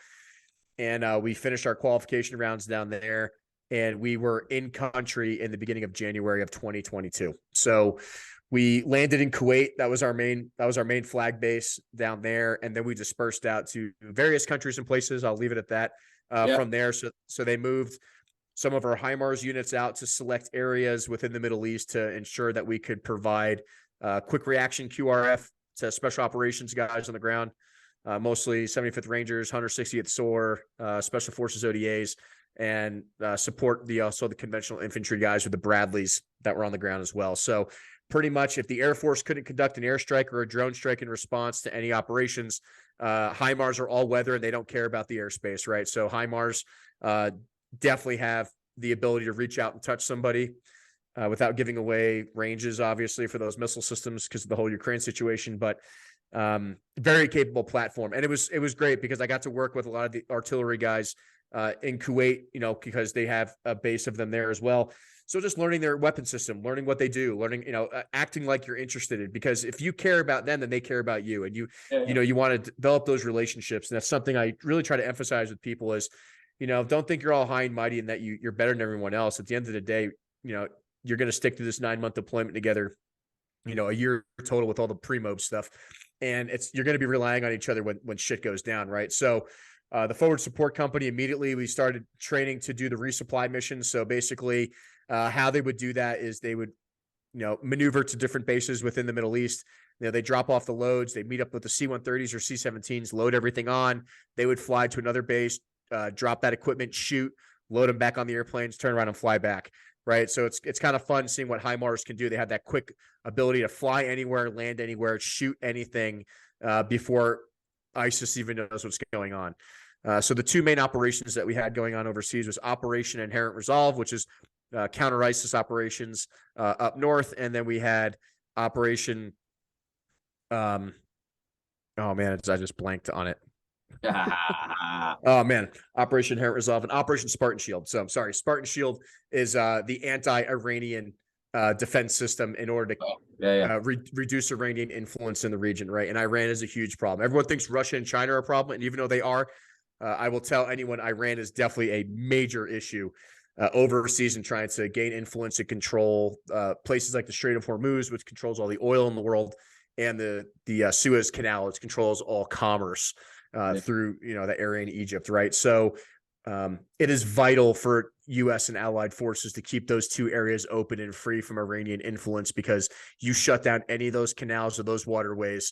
And we finished our qualification rounds down there. And we were in country in the beginning of January of 2022. So we landed in Kuwait. That was our main flag base down there. And then we dispersed out to various countries and places. I'll leave it at that from there. So they moved some of our HIMARS units out to select areas within the Middle East to ensure that we could provide quick reaction QRF to special operations guys on the ground, mostly 75th Rangers, 160th SOAR, Special Forces ODAs, and support also the conventional infantry guys with the Bradleys that were on the ground as well. So pretty much if the Air Force couldn't conduct an airstrike or a drone strike in response to any operations, HIMARS are all weather and they don't care about the airspace, right? So HIMARS definitely have the ability to reach out and touch somebody without giving away ranges, obviously, for those missile systems because of the whole Ukraine situation. But very capable platform. And it was great because I got to work with a lot of the artillery guys in Kuwait, because they have a base of them there as well. So just learning their weapon system, learning what they do, learning, acting like you're interested in, because if you care about them, then they care about you. And you want to develop those relationships. And that's something I really try to emphasize with people is, don't think you're all high and mighty and that you're better than everyone else. At the end of the day, you're going to stick to this 9-month deployment together, a year total with all the pre-mob stuff. And you're going to be relying on each other when shit goes down. Right. So the forward support company, immediately we started training to do the resupply mission. So basically how they would do that is they would, maneuver to different bases within the Middle East. They drop off the loads, they meet up with the C-130s or C-17s, load everything on. They would fly to another base, drop that equipment, shoot, load them back on the airplanes, turn around and fly back. Right. So it's kind of fun seeing what HIMARS can do. They have that quick ability to fly anywhere, land anywhere, shoot anything before ISIS even knows what's going on. So the two main operations that we had going on overseas was Operation Inherent Resolve, which is counter ISIS operations up north. And then we had Operation, oh man, I just blanked on it. Oh man, Operation Inherent Resolve and Operation Spartan Shield. So I'm sorry, Spartan Shield is the anti-Iranian defense system in order to reduce Iranian influence in the region, right? And Iran is a huge problem. Everyone thinks Russia and China are a problem, and even though they are, I will tell anyone Iran is definitely a major issue overseas and trying to gain influence and control places like the Strait of Hormuz, which controls all the oil in the world, and the Suez Canal, which controls all commerce through the area in Egypt, right? So it is vital for U.S. and allied forces to keep those two areas open and free from Iranian influence, because you shut down any of those canals or those waterways,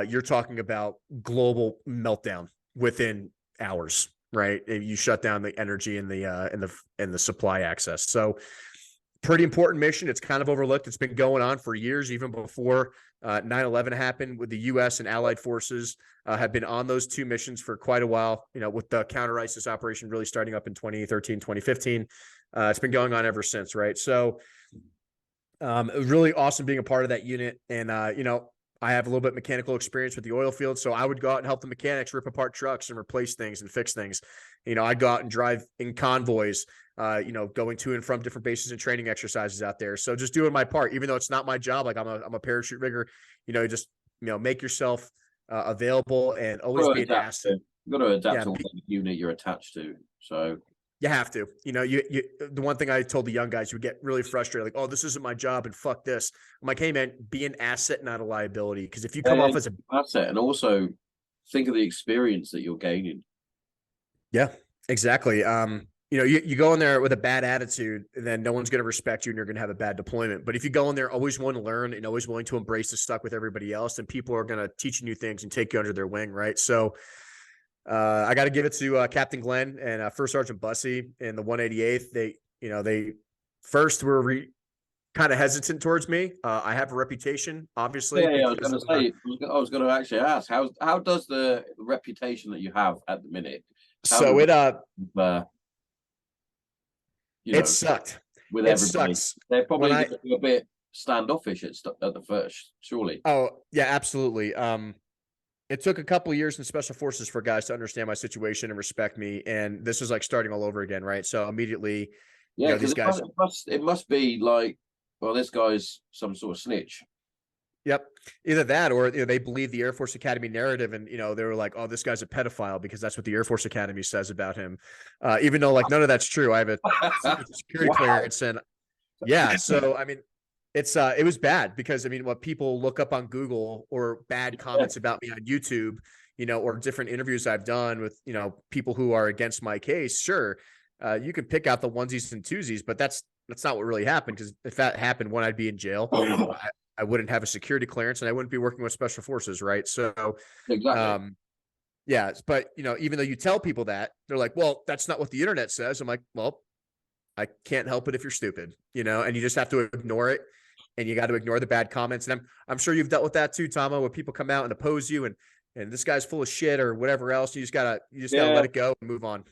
you're talking about global meltdown within hours, right? You shut down the energy and the supply access. So pretty important mission. It's kind of overlooked. It's been going on for years, even before 9/11 happened. With the U.S. and allied forces have been on those two missions for quite a while, with the counter ISIS operation really starting up in 2013, 2015. It's been going on ever since, right? So it was really awesome being a part of that unit. And, I have a little bit of mechanical experience with the oil field, so I would go out and help the mechanics rip apart trucks and replace things and fix things. I'd go out and drive in convoys, going to and from different bases and training exercises out there. So just doing my part, even though it's not my job. Like I'm a parachute rigger, just, make yourself available and always be an asset. You've got to adapt to what unit you're attached to. So You have to, the one thing I told the young guys who get really frustrated, like, oh, this isn't my job and fuck this. I'm like, hey man, be an asset, not a liability. Because if you come off as a asset, and also think of the experience that you're gaining. Yeah, exactly. You go in there with a bad attitude, and then no one's going to respect you, and you're going to have a bad deployment. But if you go in there always willing to learn and always willing to embrace the stuck with everybody else, then people are going to teach you new things and take you under their wing, right? So I got to give it to Captain Glenn and First Sergeant Bussey in the 188th. They first were kind of hesitant towards me. I have a reputation, obviously. Yeah, I was going to say. I was going to actually ask how does the reputation that you have at the minute? It sucked. With it everybody, sucks. They're probably a bit standoffish at the first, surely. Oh yeah, absolutely. It took a couple of years in special forces for guys to understand my situation and respect me, and this is like starting all over again, right? So immediately, these guys. It must be like, well, this guy's some sort of snitch. Yep, either that or they believe the Air Force Academy narrative, and they were like, "Oh, this guy's a pedophile," because that's what the Air Force Academy says about him. Even though like none of that's true. I have a security clearance, and yeah. So I mean, it was bad because what people look up on Google or bad comments about me on YouTube, or different interviews I've done with people who are against my case. Sure, you can pick out the onesies and twosies, but that's not what really happened. Because if that happened, one, I'd be in jail. I wouldn't have a security clearance, and I wouldn't be working with special forces, right? So, exactly. Yeah, but even though you tell people that, they're like, "Well, that's not what the internet says." I'm like, "Well, I can't help it if you're stupid, and you just have to ignore it, and you got to ignore the bad comments." And I'm sure you've dealt with that too, Tommo, where people come out and oppose you, and this guy's full of shit or whatever else. You just gotta let it go and move on.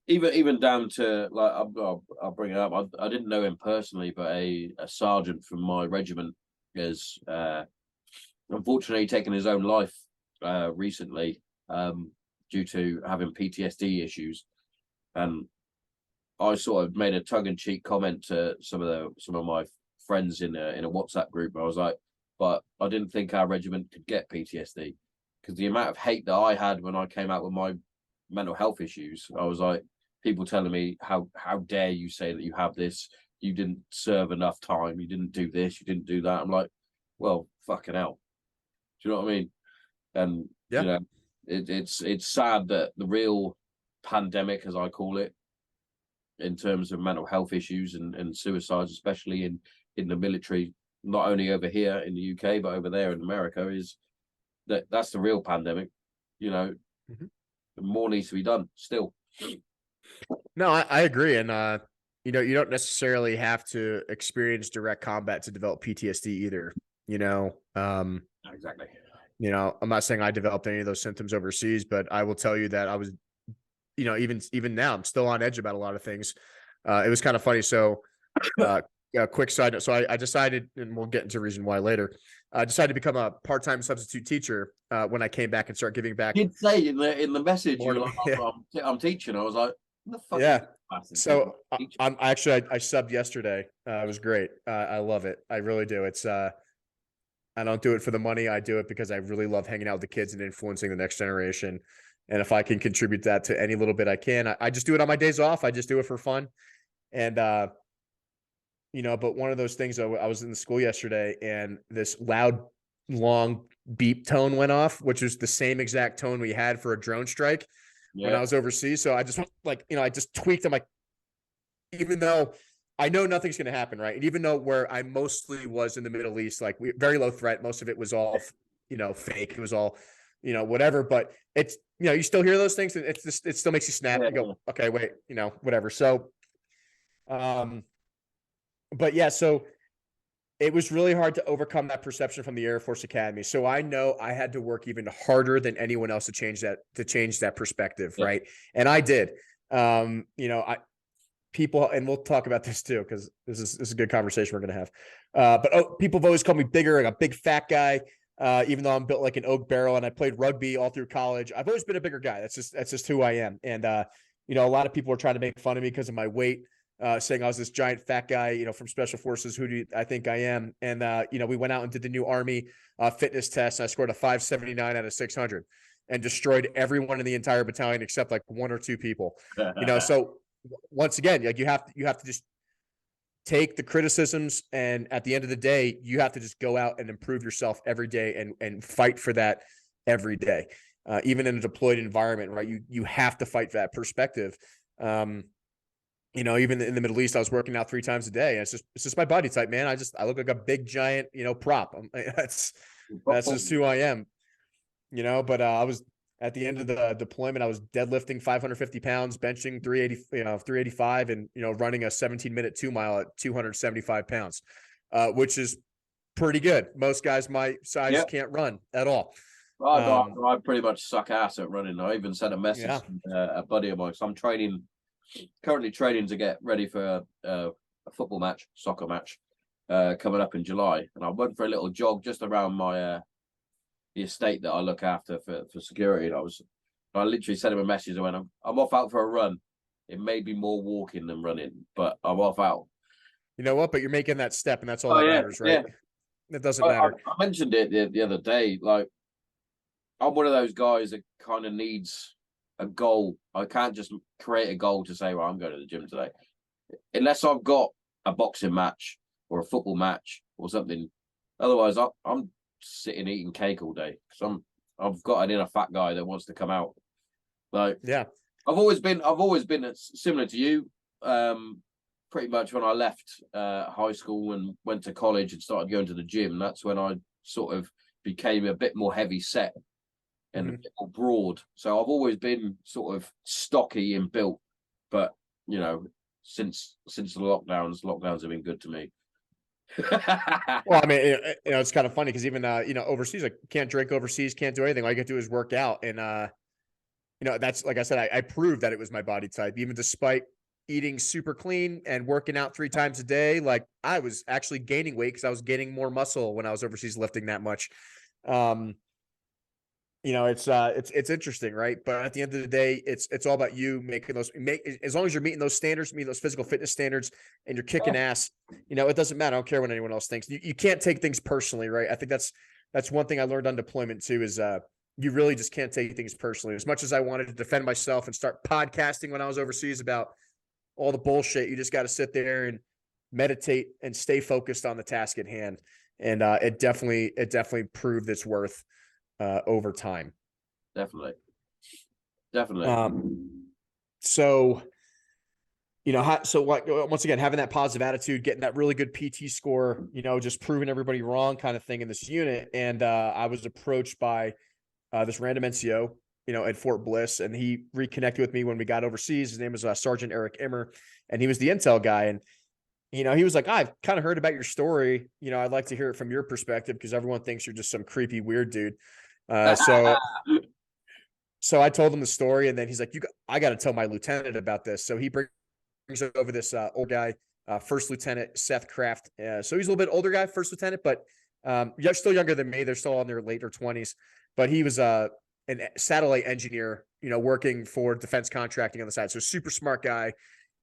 Even down to like, I'll bring it up. I didn't know him personally, but a sergeant from my regiment has unfortunately taken his own life recently due to having PTSD issues, and I sort of made a tongue-in-cheek comment to some of my friends in a WhatsApp group. I was like, but I didn't think our regiment could get PTSD, because the amount of hate that I had when I came out with my mental health issues, I was like, people telling me, how dare you say that you have this? You didn't serve enough time. You didn't do this. You didn't do that. I'm like, well, fucking hell. Do you know what I mean? And yeah, it's sad that the real pandemic, as I call it, in terms of mental health issues and suicides, especially in the military, not only over here in the UK but over there in America, is that's the real pandemic. More needs to be done still. No, I agree. And, you don't necessarily have to experience direct combat to develop PTSD either, Exactly. I'm not saying I developed any of those symptoms overseas, but I will tell you that I was, even now, I'm still on edge about a lot of things. It was kind of funny. So, a quick side note. So I decided, and we'll get into reason why later, I decided to become a part-time substitute teacher when I came back and start giving back. You'd say in the message, you're like, I'm teaching. I was like, what the fuck? Yeah. So I subbed yesterday. It was great. I love it. I really do. It's I don't do it for the money. I do it because I really love hanging out with the kids and influencing the next generation. And if I can contribute that to any little bit I can, I just do it on my days off. I just do it for fun. And, but one of those things, I was in the school yesterday and this loud, long beep tone went off, which was the same exact tone we had for a drone strike when I was overseas. So I just I just tweaked. I'm like, even though I know nothing's going to happen, right? And even though where I mostly was in the Middle East, like very low threat, most of it was all, fake. It was all, whatever. But it's, you still hear those things, and it's just, it still makes you snap. You go, okay, wait, whatever. So, but yeah, so it was really hard to overcome that perception from the Air Force Academy. So I know I had to work even harder than anyone else to change that perspective, right? And I did. People, and we'll talk about this too, because this is a good conversation we're going to have. But people have always called me bigger, like a big fat guy, even though I'm built like an oak barrel and I played rugby all through college. I've always been a bigger guy. That's just who I am. And, a lot of people were trying to make fun of me because of my weight, saying I was this giant fat guy, from special forces. Who do I think I am? And, we went out and did the new Army fitness test. And I scored a 579 out of 600 and destroyed everyone in the entire battalion except like one or two people, so once again, like you have to just take the criticisms, and at the end of the day, you have to just go out and improve yourself every day and fight for that every day. Even in a deployed environment, right? You have to fight for that perspective. You know, even in the Middle East, I was working out 3 times a day. And it's just my body type, man. I look like a big giant, you know, prop. That's just who I am, you know. But I was at the end of the deployment, I was deadlifting 550 pounds, benching 380, 385, and, you know, running a 17-minute 2-mile at 275 pounds, which is pretty good. Most guys my size can't run at all. I pretty much suck ass at running. I even sent a message to a buddy of mine. So I'm currently training to get ready for a football match, soccer match, coming up in July. And I went for a little jog just around my the estate that I look after for security. And I literally sent him a message. I went, I'm off out for a run. It may be more walking than running, but I'm off out. You know what? But you're making that step, and that's all that matters, right? It doesn't matter. I mentioned it the other day. Like, I'm one of those guys that kind of needs a goal. I can't just create a goal to say, well, I'm going to the gym today. Unless I've got a boxing match or a football match or something. Otherwise, I'm sitting eating cake all day because I've got an inner fat guy that wants to come out. Like, yeah, I've always been similar to you. Pretty much when I left high school and went to college and started going to the gym, that's when I sort of became a bit more heavy set and a bit more broad. So I've always been sort of stocky and built, but, you know, since the lockdowns have been good to me. Well, I mean, you know, it's kind of funny because even you know, overseas, I can't drink overseas, can't do anything. All I get to do is work out, and you know, that's, like I said, I proved that it was my body type, even despite eating super clean and working out 3 times a day. Like, I was actually gaining weight because I was gaining more muscle when I was overseas lifting that much. You know, it's interesting, right? But at the end of the day, it's all about you making as long as you're meeting those standards, meeting those physical fitness standards, and you're kicking ass. You know, it doesn't matter. I don't care what anyone else thinks. You can't take things personally, right? I think that's one thing I learned on deployment too, is you really just can't take things personally. As much as I wanted to defend myself and start podcasting when I was overseas about all the bullshit, you just got to sit there and meditate and stay focused on the task at hand. And it definitely proved its worth over time. Definitely. So, you know, once again, having that positive attitude, getting that really good PT score, you know, just proving everybody wrong kind of thing in this unit. And I was approached by this random NCO, you know, at Fort Bliss, and he reconnected with me when we got overseas. His name was Sergeant Eric Immer, and he was the intel guy. And, you know, he was like, I've kind of heard about your story. You know, I'd like to hear it from your perspective because everyone thinks you're just some creepy, weird dude. So I told him the story, and then he's like, I got to tell my lieutenant about this. So he brings over this old guy, First Lieutenant Seth Kraft. So he's a little bit older guy, First Lieutenant, but still younger than me. They're still in their later 20s, but he was a satellite engineer, you know, working for defense contracting on the side. So super smart guy,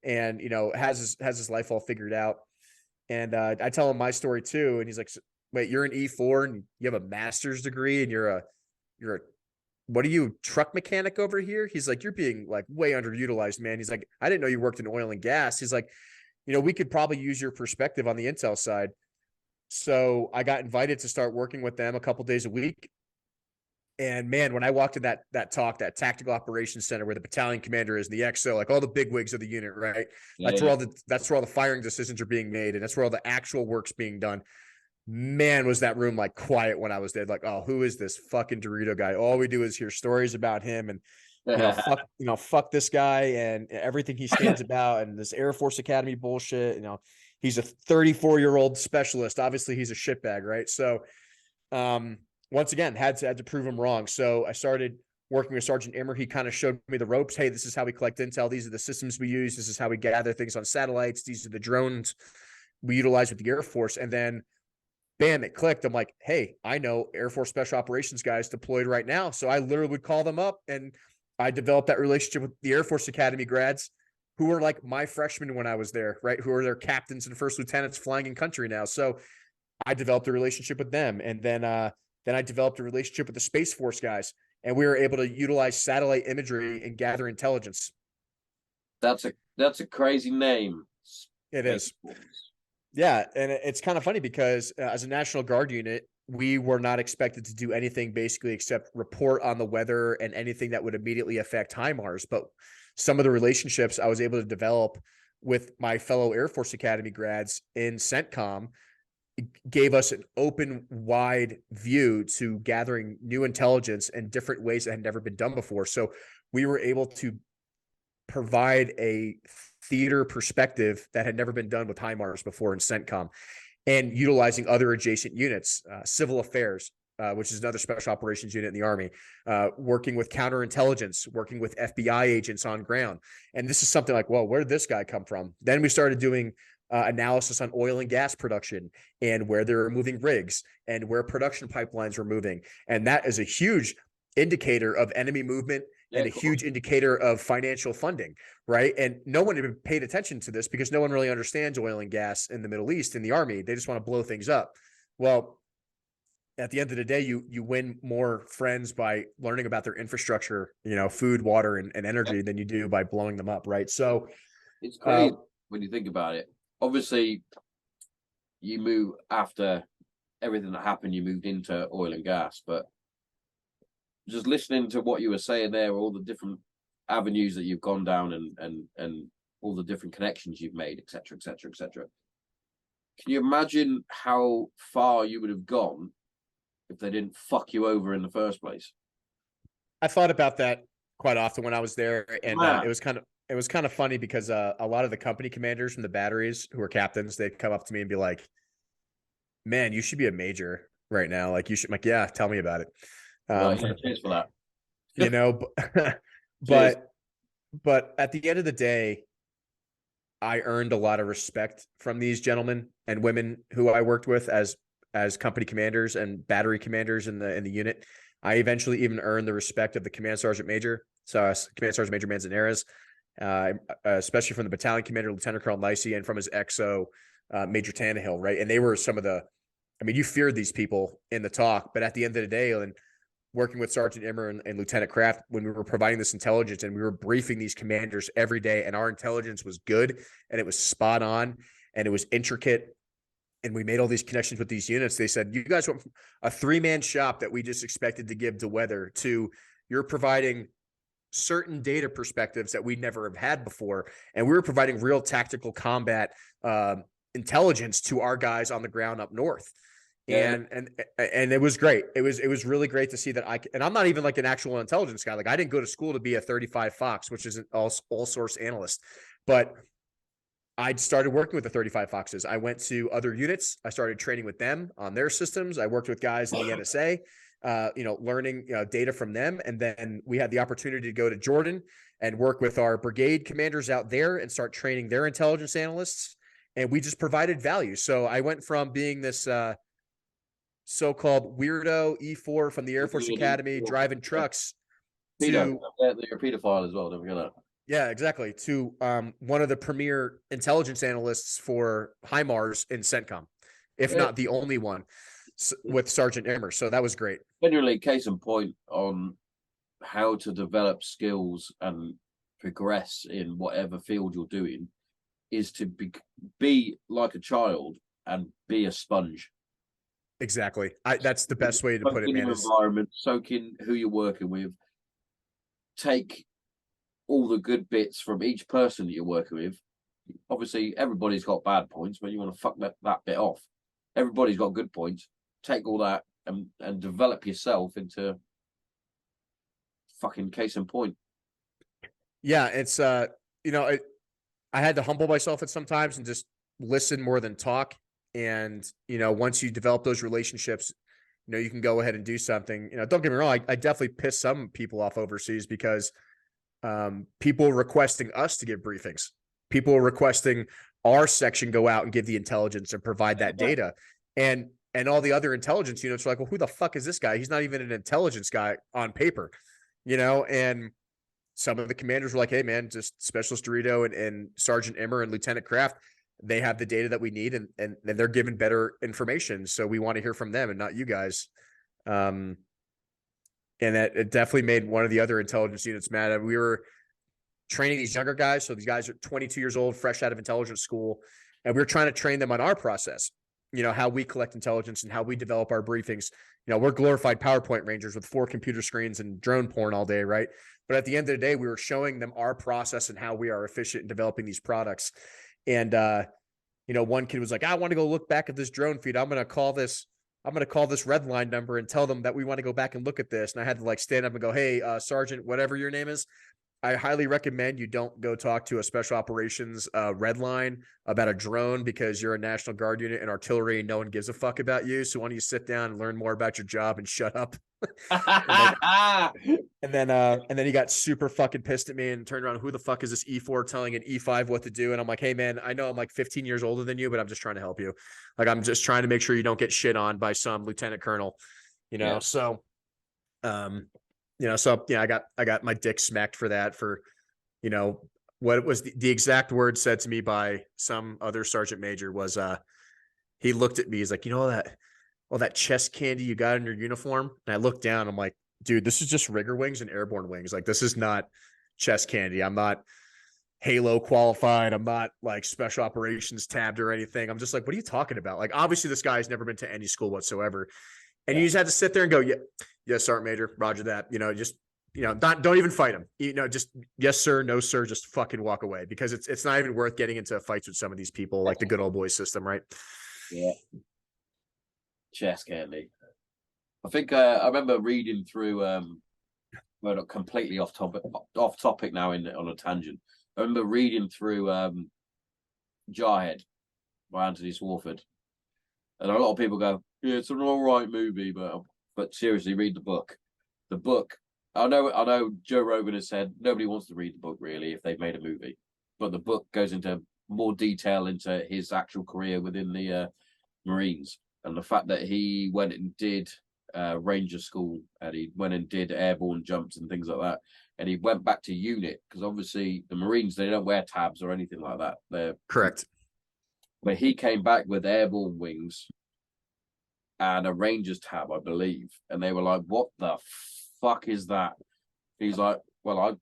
and, you know, has his life all figured out. And I tell him my story too, and he's like, wait, you're an E4 and you have a master's degree and you're a what are you, truck mechanic over here? He's like, you're being like way underutilized, man. He's like, I didn't know you worked in oil and gas. He's like, you know, we could probably use your perspective on the intel side. So I got invited to start working with them a couple days a week. And man, when I walked in that tactical operations center where the battalion commander is, the XO, like all the big wigs of the unit, right? That's where all the firing decisions are being made, and that's where all the actual work's being done. Man, was that room like quiet when I was there. Like, oh, who is this fucking DeRito guy? All we do is hear stories about him, and fuck this guy and everything he stands about, and this Air Force Academy bullshit. You know, he's a 34-year-old specialist. Obviously, he's a shitbag, right? So, once again, had to prove him wrong. So I started working with Sergeant Immer. He kind of showed me the ropes. Hey, this is how we collect intel. These are the systems we use. This is how we gather things on satellites. These are the drones we utilize with the Air Force. And then, bam, it clicked. I'm like, hey, I know Air Force Special Operations guys deployed right now. So I literally would call them up, and I developed that relationship with the Air Force Academy grads who were like my freshmen when I was there, right? Who are their captains and first lieutenants flying in country now. So I developed a relationship with them. And then I developed a relationship with the Space Force guys, and we were able to utilize satellite imagery and gather intelligence. That's That's a crazy name. It Space is. Force. Yeah, and it's kind of funny because as a National Guard unit, we were not expected to do anything basically except report on the weather and anything that would immediately affect HIMARS. But some of the relationships I was able to develop with my fellow Air Force Academy grads in CENTCOM gave us an open, wide view to gathering new intelligence in different ways that had never been done before. So we were able to provide a theater perspective that had never been done with HIMARS before in CENTCOM, and utilizing other adjacent units, civil affairs, which is another special operations unit in the Army, working with counterintelligence, working with FBI agents on ground. And this is something like, well, where did this guy come from? Then we started doing analysis on oil and gas production and where they were moving rigs and where production pipelines were moving. And that is a huge indicator of enemy movement and a huge indicator of financial funding, right? And no one had paid attention to this because no one really understands oil and gas in the Middle East in the Army. They just want to blow things up. Well, at the end of the day, you win more friends by learning about their infrastructure, food, water, and energy than you do by blowing them up, right? So it's crazy when you think about it. Obviously, you move after everything that happened, you moved into oil and gas, but just listening to what you were saying there, all the different avenues that you've gone down and all the different connections you've made, etc., etc., etc. Can you imagine how far you would have gone if they didn't fuck you over in the first place? I thought about that quite often when I was there, and it was kind of funny because a lot of the company commanders from the batteries who were captains, they'd come up to me and be like, "Man, you should be a major right now. Like you should." I'm like, yeah, tell me about it. Cheers for that. But at the end of the day, I earned a lot of respect from these gentlemen and women who I worked with as company commanders and battery commanders in the unit. I eventually even earned the respect of the command sergeant major, so command sergeant major Manzanares, especially from the battalion commander Lieutenant Colonel Nicey and from his XO Major Tannehill, right? And they were some of the, I mean, you feared these people in the talk, but at the end of the day, and working with Sergeant Immer and Lieutenant Kraft, when we were providing this intelligence and we were briefing these commanders every day, and our intelligence was good and it was spot on and it was intricate, and we made all these connections with these units. They said, you guys went from a 3-man shop that we just expected to give to weather to you're providing certain data perspectives that we never have had before. And we were providing real tactical combat intelligence to our guys on the ground up north. Yeah. And it was great. It was really great to see that and I'm not even like an actual intelligence guy. Like I didn't go to school to be a 35 Fox, which is an all source analyst, but I started working with the 35 Foxes. I went to other units. I started training with them on their systems. I worked with guys in the NSA, learning data from them. And then we had the opportunity to go to Jordan and work with our brigade commanders out there and start training their intelligence analysts. And we just provided value. So I went from being this so-called weirdo E4 from the Air Force Academy driving trucks to you're a pedophile as well, don't forget that. Yeah, exactly. To one of the premier intelligence analysts for HIMARS in CENTCOM, if not the only one, with Sergeant Immer. So that was great. Generally, case in point on how to develop skills and progress in whatever field you're doing is to be like a child and be a sponge. Exactly. That's the best way to put it, man. Environment, soak in who you're working with, take all the good bits from each person that you're working with. Obviously, everybody's got bad points, but you want to fuck that bit off. Everybody's got good points. Take all that and develop yourself into fucking case in point. Yeah, it's I had to humble myself at sometimes and just listen more than talk. And once you develop those relationships, you can go ahead and do something. Don't get me wrong, I definitely piss some people off overseas because people requesting us to give briefings, people requesting our section go out and give the intelligence and provide that data, and all the other intelligence units are like, well, who the fuck is this guy? He's not even an intelligence guy on paper, and some of the commanders were like, hey man, just Specialist DeRito and Sergeant Immer and Lieutenant Kraft, they have the data that we need and they're given better information, so we want to hear from them and not you guys. And that it definitely made one of the other intelligence units mad. We were training these younger guys. So these guys are 22 years old, fresh out of intelligence school. And we were trying to train them on our process, how we collect intelligence and how we develop our briefings. We're glorified PowerPoint rangers with 4 computer screens and drone porn all day, right? But at the end of the day, we were showing them our process and how we are efficient in developing these products. And, one kid was like, I want to go look back at this drone feed. I'm going to call this red line number and tell them that we want to go back and look at this. And I had to stand up and go, hey, Sergeant, whatever your name is, I highly recommend you don't go talk to a special operations red line about a drone because you're a National Guard unit and artillery and no one gives a fuck about you. So why don't you sit down and learn more about your job and shut up? and then he got super fucking pissed at me and turned around. Who the fuck is this E4 telling an E5 what to do? And I'm like, hey man, I know I'm 15 years older than you, but I'm just trying to help you. I'm just trying to make sure you don't get shit on by some lieutenant colonel, yeah. So, I got my dick smacked for that, for, what it was the exact word said to me by some other sergeant major was, he looked at me, he's like, all that chest candy you got in your uniform. And I looked down, I'm like, dude, this is just rigger wings and airborne wings. This is not chest candy. I'm not Halo qualified. I'm not special operations tabbed or anything. I'm just like, what are you talking about? Obviously this guy has never been to any school whatsoever. And you just had to sit there and go, yeah, Sergeant Major, roger that. Don't even fight him. Just yes, sir, no, sir, just fucking walk away, because it's not even worth getting into fights with some of these people, like the good old boy system, right? Yeah. Chest candy. I think I remember reading through well, not completely off topic now on a tangent. I remember reading through Jarhead by Anthony Swarford. And a lot of people go, yeah, it's an all right movie, but seriously, read the book. The book, I know Joe Rogan has said nobody wants to read the book really if they've made a movie, but the book goes into more detail into his actual career within the Marines, and the fact that he went and did Ranger School, and he went and did airborne jumps and things like that, and he went back to unit, because obviously the Marines, they don't wear tabs or anything like that. They're correct. But he came back with airborne wings and a Rangers tab, I believe. And they were like, what the fuck is that? He's like, well,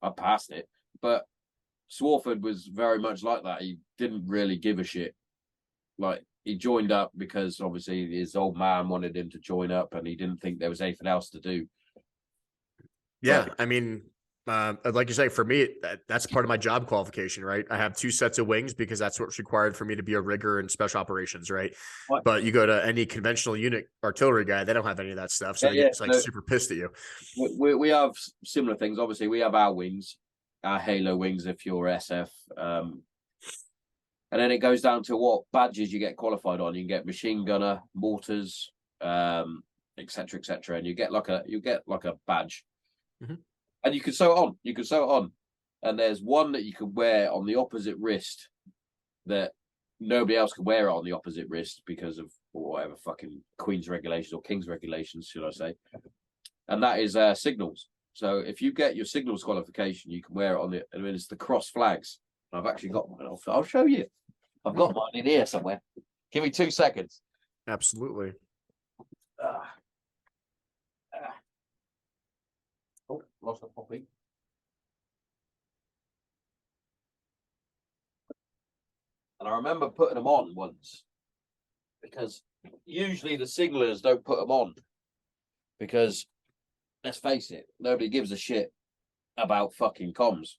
I passed it. But Swarford was very much like that. He didn't really give a shit. He joined up because obviously his old man wanted him to join up, and he didn't think there was anything else to do. Yeah, but, I mean, like you say, for me, that's part of my job qualification, right? I have 2 sets of wings because that's what's required for me to be a rigger in special operations, right? What? But you go to any conventional unit artillery guy, they don't have any of that stuff, so they get super pissed at you. We have similar things. Obviously, we have our wings, our Halo wings if you're SF, and then it goes down to what badges you get qualified on. You can get machine gunner, mortars, etc., etc., and you get like a badge. Mm-hmm. And you can sew it on. And there's one that you can wear on the opposite wrist that nobody else can wear it on the opposite wrist because of whatever fucking Queen's regulations or King's regulations, should I say. And that is signals. So if you get your signals qualification, you can wear it on it's the cross flags. I've actually got mine. I'll show you. I've got mine in here somewhere. Give me 2 seconds. Absolutely. Oh, lost a poppy. And I remember putting them on once, because usually the signalers don't put them on, because let's face it, nobody gives a shit about fucking comms.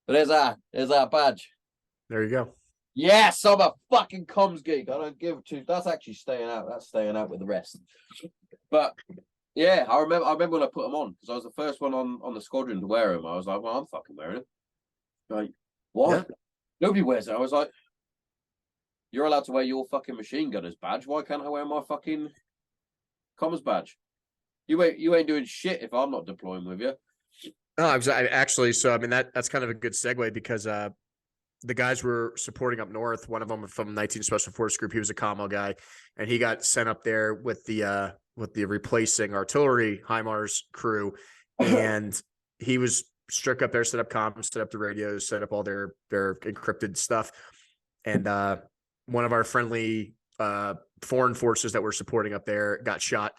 But there's our badge. There you go. Yes, I'm a fucking comms geek. I don't give a two. That's actually staying out. That's staying out with the rest. But yeah, I remember when I put them on, because I was the first one on the squadron to wear them. I was like, well, I'm fucking wearing them. Like, what? Yeah. Nobody wears it. I was like, you're allowed to wear your fucking machine gunner's badge. Why can't I wear my fucking comms badge? You ain't doing shit if I'm not deploying with you. No, actually. So I mean that's kind of a good segue, because the guys we're supporting up north, one of them from 19 Special Forces Group, he was a commo guy, and he got sent up there with the replacing artillery HIMARS crew, and he was struck up there, set up comms, set up the radios, set up all their encrypted stuff, and one of our friendly foreign forces that we're supporting up there got shot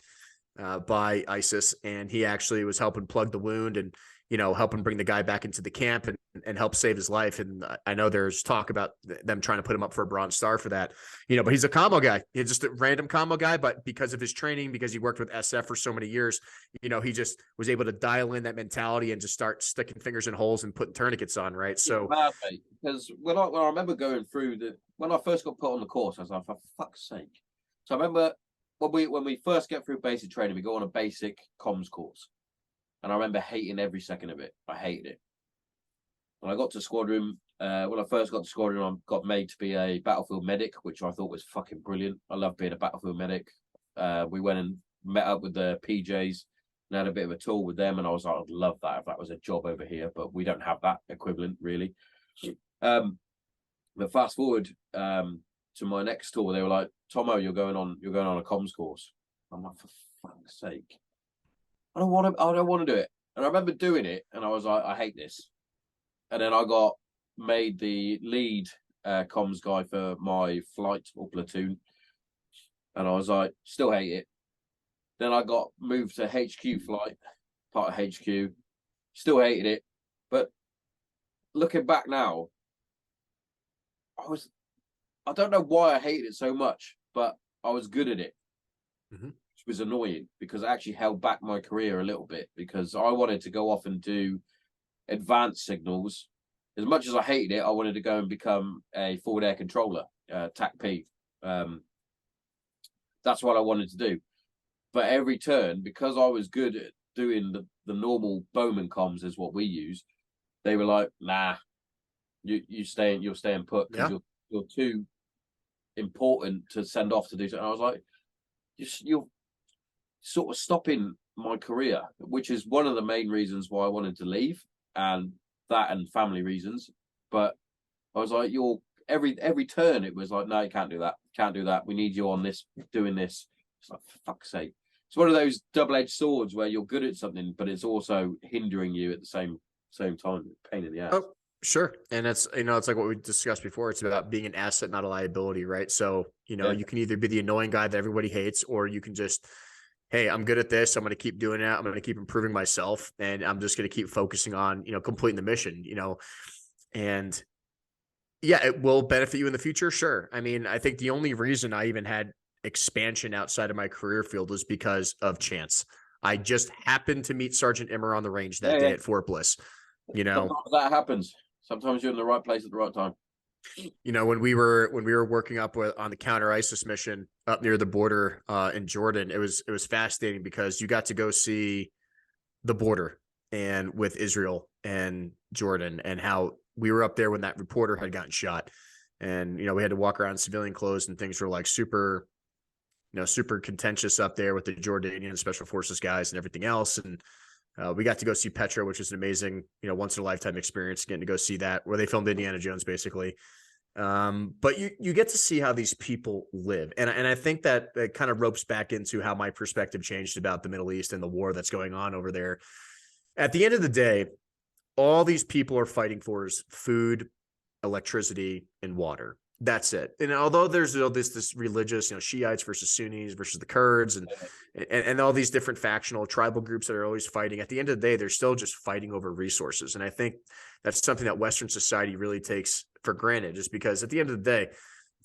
by ISIS, and he actually was helping plug the wound, and helping bring the guy back into the camp and help save his life. And I know there's talk about them trying to put him up for a Bronze Star for that, but he's a combo guy. He's just a random combo guy, but because of his training, because he worked with SF for so many years, he just was able to dial in that mentality and just start sticking fingers in holes and putting tourniquets on. Right. So because when I remember going through when I first got put on the course, I was like, for fuck's sake. So I remember when we first get through basic training, we go on a basic comms course. And I remember hating every second of it. I hated it. When I got to squadron, when I first got to squadron, I got made to be a battlefield medic, which I thought was fucking brilliant. I love being a battlefield medic. We went and met up with the PJs and had a bit of a tour with them. And I was like, I'd love that if that was a job over here, but we don't have that equivalent really. But fast forward to my next tour, they were like, Tommo, you're going on a comms course. I'm like, for fuck's sake. I don't want to do it. And I remember doing it and I was like, I hate this. And then I got made the lead comms guy for my flight or platoon. And I was like, still hate it. Then I got moved to HQ flight, part of HQ. Still hated it. But looking back now, I don't know why I hated it so much, but I was good at it. Mm-hmm. Was annoying because it actually held back my career a little bit because I wanted to go off and do advanced signals. As much as I hated it, I wanted to go and become a forward air controller, TAC-P. That's what I wanted to do. But every turn, because I was good at doing the normal Bowman comms is what we use, they were like, nah, you're staying put because you're too important to send off to do something. And I was like, you're sort of stopping my career, which is one of the main reasons why I wanted to leave, and family reasons. But I was like, you're every turn it was like, no, you can't do that. We need you on this, doing this. It's like, for fuck's sake. It's one of those double-edged swords where you're good at something, but it's also hindering you at the same time. Pain in the ass. Oh, sure. And it's like what we discussed before. It's about being an asset, not a liability, right? So, you can either be the annoying guy that everybody hates, or you can just, hey, I'm good at this. I'm going to keep doing it. I'm going to keep improving myself, and I'm just going to keep focusing on, completing the mission, and yeah, it will benefit you in the future. Sure. I mean, I think the only reason I even had expansion outside of my career field was because of chance. I just happened to meet Sergeant Immer on the range that day at Fort Bliss. Sometimes that happens. Sometimes you're in the right place at the right time. When we were working up on the counter ISIS mission up near the border in Jordan, it was fascinating because you got to go see the border and with Israel and Jordan, and how we were up there when that reporter had gotten shot, and we had to walk around in civilian clothes, and things were like super contentious up there with the Jordanian special forces guys and everything else. And we got to go see Petra, which is an amazing, once in a lifetime experience, getting to go see that, where they filmed Indiana Jones, basically. But you get to see how these people live. And I think that kind of ropes back into how my perspective changed about the Middle East and the war that's going on over there. At the end of the day, all these people are fighting for is food, electricity, and water. That's it. And although there's this religious, Shiites versus Sunnis versus the Kurds and all these different factional tribal groups that are always fighting, at the end of the day, they're still just fighting over resources. And I think that's something that Western society really takes for granted, just because at the end of the day,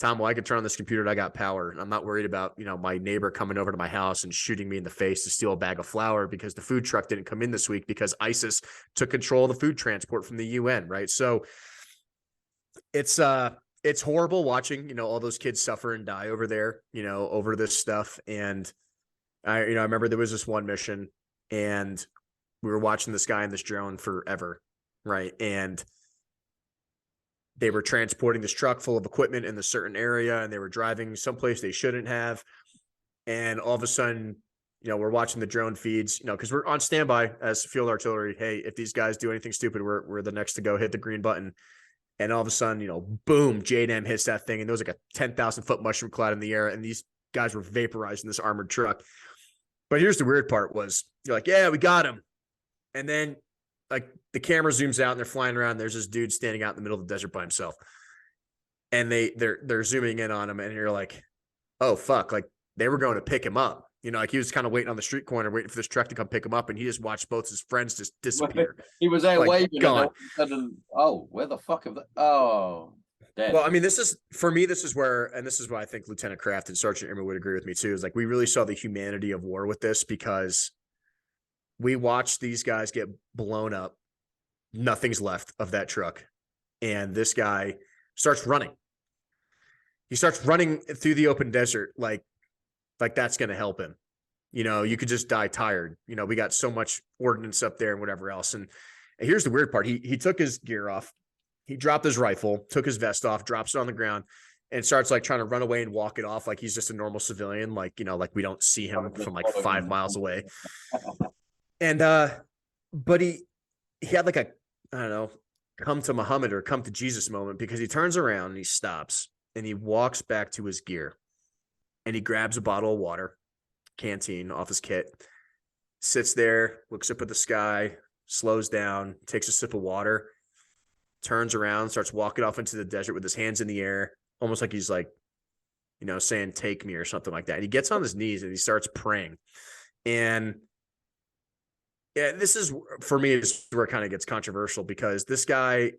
Tommo, I can turn on this computer and I got power. And I'm not worried about, my neighbor coming over to my house and shooting me in the face to steal a bag of flour because the food truck didn't come in this week because ISIS took control of the food transport from the UN. Right. So it's horrible watching, all those kids suffer and die over there, over this stuff. And I remember there was this one mission and we were watching this guy in this drone forever. Right. And they were transporting this truck full of equipment in a certain area, and they were driving someplace they shouldn't have. And all of a sudden, we're watching the drone feeds, because we're on standby as field artillery. Hey, if these guys do anything stupid, we're the next to go, hit the green button. And all of a sudden, boom, JDAM hits that thing. And there was like a 10,000 foot mushroom cloud in the air. And these guys were vaporizing this armored truck. But here's the weird part was you're like, yeah, we got him. And then like the camera zooms out and they're flying around. There's this dude standing out in the middle of the desert by himself. And they're zooming in on him. And you're like, oh, fuck. Like they were going to pick him up. You know, like he was kind of waiting on the street corner, waiting for this truck to come pick him up, and he just watched both his friends just disappear. He was there like, waving, gone. and all of a sudden, oh, where the fuck have they? Oh, dead. Well, I mean, this is for me. This is where, and this is why I think Lieutenant Kraft and Sergeant Irma would agree with me too. Is like we really saw the humanity of war with this because we watched these guys get blown up. Nothing's left of that truck, and this guy starts running. He starts running through the open desert like that's going to help him. You know, you could just die tired. You know, we got so much ordnance up there and whatever else. And here's the weird part. He took his gear off. He dropped his rifle, took his vest off, drops it on the ground, and starts like trying to run away and walk it off like he's just a normal civilian. Like, you know, like we don't see him from like 5 miles away. And but he had like a, I don't know, come to Muhammad or come to Jesus moment, because he turns around and he stops and he walks back to his gear and he grabs a bottle of water, canteen off his kit, sits there, looks up at the sky, slows down, takes a sip of water, turns around, starts walking off into the desert with his hands in the air, almost like he's like, you know, saying, take me or something like that. And he gets on his knees and he starts praying. And yeah, this is, for me, is where it kind of gets controversial, because this guy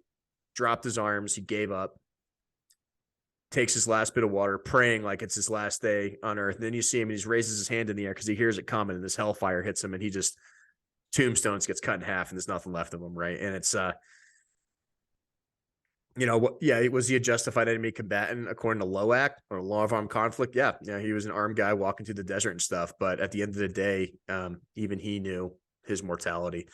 dropped his arms. He gave up, takes his last bit of water, praying like it's his last day on earth. And then you see him and he raises his hand in the air because he hears it coming, and this hellfire hits him and he just tombstones, gets cut in half, and there's nothing left of him. Right. And it's, you know, yeah, was he a justified enemy combatant according to LOAC or Law of Armed Conflict? Yeah. Yeah. He was an armed guy walking through the desert and stuff. But at the end of the day, even he knew his mortality.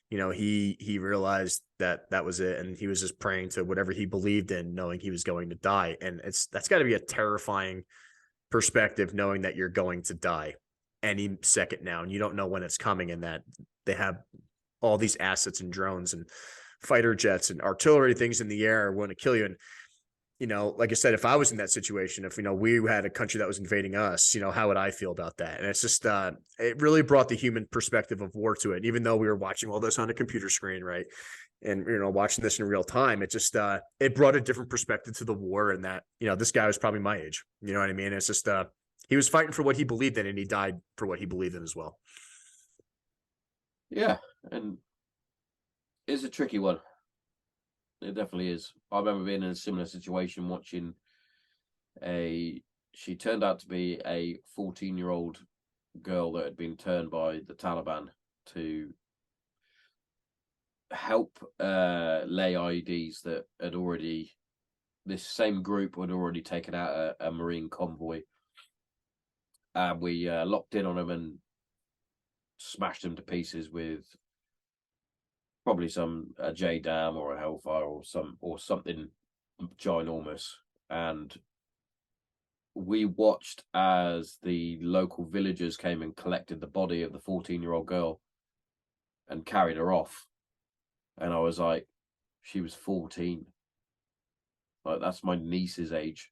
You know, he realized that was it. And he was just praying to whatever he believed in, knowing he was going to die. And that's gotta be a terrifying perspective, knowing that you're going to die any second now. And you don't know when it's coming, and that they have all these assets and drones and fighter jets and artillery things in the air want to kill you. And, you know, like I said, if I was in that situation, if, you know, we had a country that was invading us, you know, how would I feel about that? And it's just, it really brought the human perspective of war to it, even though we were watching all this on a computer screen, right? And, you know, watching this in real time, it just, it brought a different perspective to the war, and that, you know, this guy was probably my age, you know what I mean? It's just, he was fighting for what he believed in, and he died for what he believed in as well. Yeah. And it's a tricky one. It definitely is. I remember being in a similar situation, watching she turned out to be a 14-year-old girl that had been turned by the Taliban to help lay IEDs that had already, this same group had already taken out a Marine convoy. And we locked in on them and smashed them to pieces with probably a JDAM or a Hellfire or something ginormous. And we watched as the local villagers came and collected the body of the 14-year-old girl and carried her off. And I was like, she was 14. Like, that's my niece's age.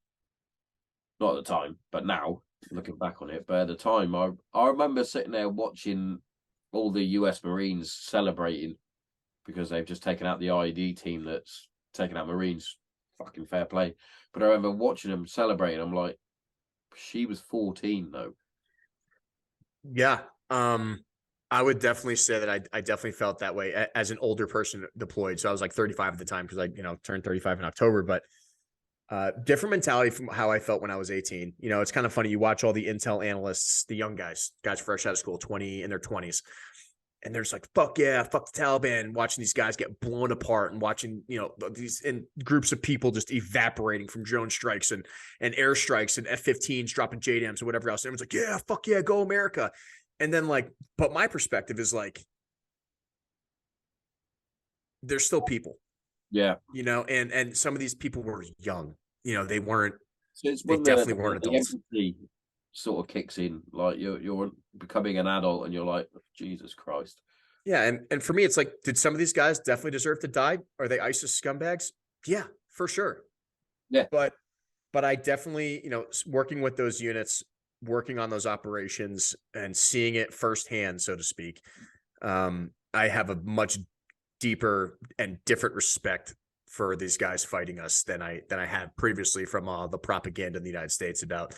Not at the time, but now, looking back on it. But at the time, I remember sitting there watching all the US Marines celebrating because they've just taken out the IED team that's taken out Marines. Fucking fair play. But I remember watching them celebrating. I'm like, she was 14 though. Yeah. I would definitely say that I definitely felt that way as an older person deployed. So I was like 35 at the time, because I, you know, turned 35 in October, but different mentality from how I felt when I was 18. You know, it's kind of funny. You watch all the intel analysts, the young guys fresh out of school, 20 in their 20s. And they're just like, fuck yeah, fuck the Taliban, watching these guys get blown apart and watching, you know, these in groups of people just evaporating from drone strikes and airstrikes and F-15s dropping JDAMs and whatever else. And everyone's like, yeah, fuck yeah, go America. And then like, but my perspective is like, they're still people. Yeah. You know, and some of these people were young, you know, they weren't, so it's they definitely weren't adults. Empathy sort of kicks in, like you're becoming an adult and you're like, Jesus Christ. Yeah. And for me, it's like, did some of these guys definitely deserve to die? Are they ISIS scumbags? Yeah, for sure. Yeah. But I definitely, you know, working with those units, working on those operations and seeing it firsthand, so to speak, I have a much deeper and different respect for these guys fighting us than I had previously from the propaganda in the United States about,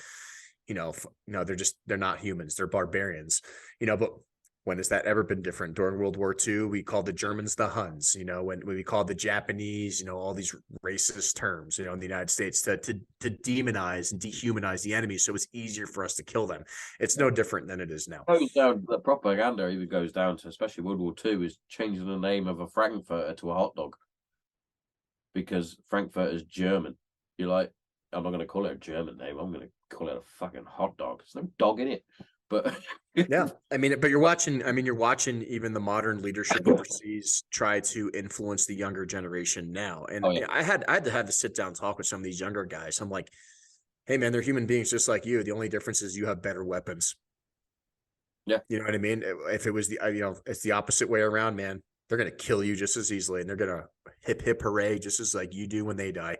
no, they're not humans, they're barbarians, but when has that ever been different? During World War II, we called the Germans the Huns, when we called the Japanese, all these racist terms, in the United States to demonize and dehumanize the enemy. So it's easier for us to kill them. It's no different than it is now. The propaganda even goes down to, especially World War II, is changing the name of a Frankfurter to a hot dog because Frankfurter is German. You're like, I'm not going to call it a German name. I'm going to call it a fucking hot dog. There's no dog in it. But yeah, but you're watching even the modern leadership overseas try to influence the younger generation now. And I had to have the sit down talk with some of these younger guys. I'm like, hey man, they're human beings just like you. The only difference is you have better weapons. Yeah. You know what I mean? If it was it's the opposite way around, man, they're going to kill you just as easily, and they're going to hip, hip, hooray, just as like you do when they die.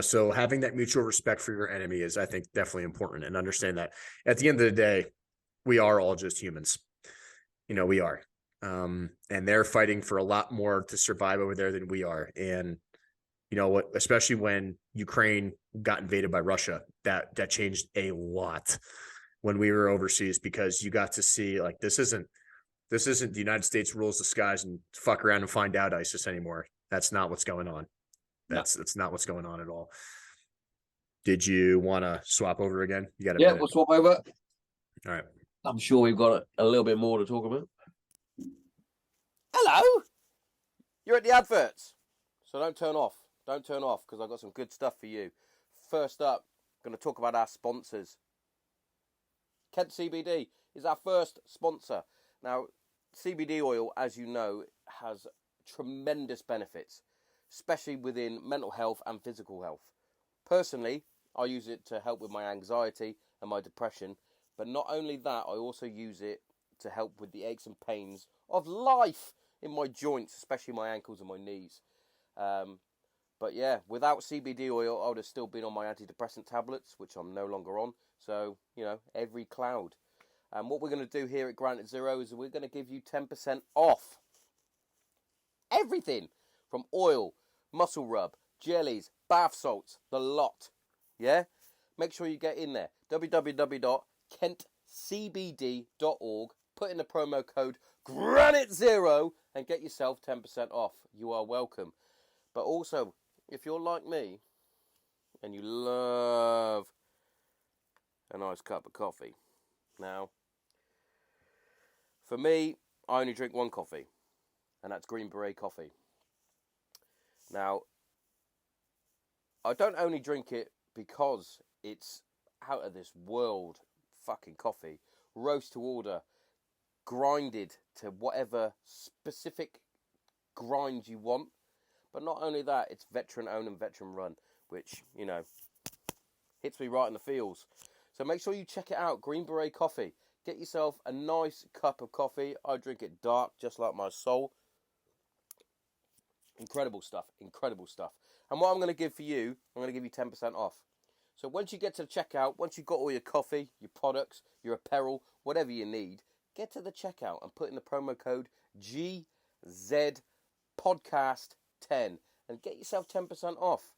So having that mutual respect for your enemy is, I think, definitely important, and understand that at the end of the day, we are all just humans. We are. And they're fighting for a lot more to survive over there than we are. And especially when Ukraine got invaded by Russia, that changed a lot when we were overseas, because you got to see, like, this isn't the United States rules the skies and fuck around and find out ISIS anymore. That's not what's going on. That's not what's going on at all. Did you want to swap over again? You got a minute. We'll swap over. All right. I'm sure we've got a little bit more to talk about. Hello. You're at the adverts, so don't turn off. Don't turn off, because I've got some good stuff for you. First up, I'm going to talk about our sponsors. Kent CBD is our first sponsor. Now, CBD oil, as you know, has tremendous benefits, especially within mental health and physical health. Personally, I use it to help with my anxiety and my depression, but not only that, I also use it to help with the aches and pains of life in my joints, especially my ankles and my knees. But yeah, without CBD oil, I would have still been on my antidepressant tablets, which I'm no longer on. So, every cloud. And what we're going to do here at Granite Zero is we're going to give you 10% off everything from oil, muscle rub, jellies, bath salts, the lot. Yeah? Make sure you get in there. www.kentcbd.org. Put in the promo code GRANITE0 and get yourself 10% off. You are welcome. But also, if you're like me and you love a nice cup of coffee. Now, for me, I only drink one coffee, and that's Green Beret coffee. Now, I don't only drink it because it's out of this world fucking coffee, roast to order, grinded to whatever specific grind you want. But not only that, it's veteran owned and veteran run, which, hits me right in the feels. So make sure you check it out, Green Beret coffee. Get yourself a nice cup of coffee. I drink it dark, just like my soul. Incredible stuff, incredible stuff. And what I'm going to give for you, I'm going to give you 10% off. So once you get to the checkout, once you've got all your coffee, your products, your apparel, whatever you need, get to the checkout and put in the promo code GZPodcast10 and get yourself 10% off.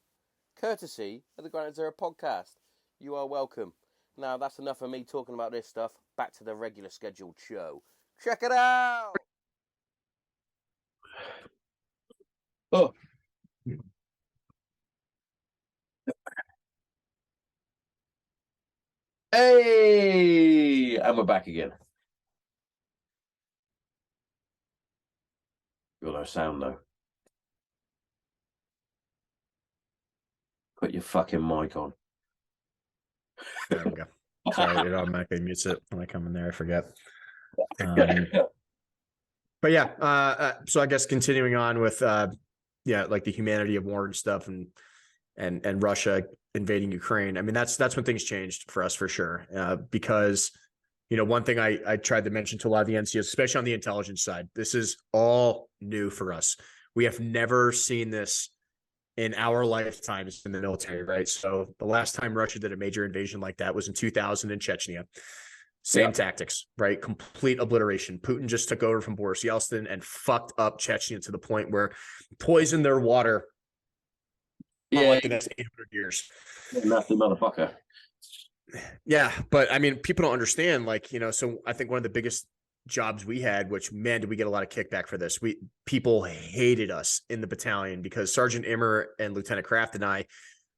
Courtesy of the Granite Zero podcast. You are welcome. Now, that's enough of me talking about this stuff. Back to the regular scheduled show. Check it out! Oh. Hey! And we're back again. Got no sound, though. Put your fucking mic on. There we go. Sorry, it automatically mutes it when I come in there. I forget. But yeah, so I guess continuing on with like the humanity of war and stuff, and Russia invading Ukraine. I mean, that's when things changed for us for sure. Because one thing I tried to mention to a lot of the NCOs, especially on the intelligence side, this is all new for us. We have never seen this in our lifetimes in the military, right? So the last time Russia did a major invasion like that was in 2000 in Chechnya. Same tactics, right? Complete obliteration. Putin just took over from Boris Yeltsin and fucked up Chechnya to the point where poisoned their water for like the next 800 years. Nasty motherfucker. Yeah, but I mean, people don't understand, like, so I think one of the biggest jobs we had, which, man, did we get a lot of kickback for this. People hated us in the battalion because Sergeant Immer and Lieutenant Kraft and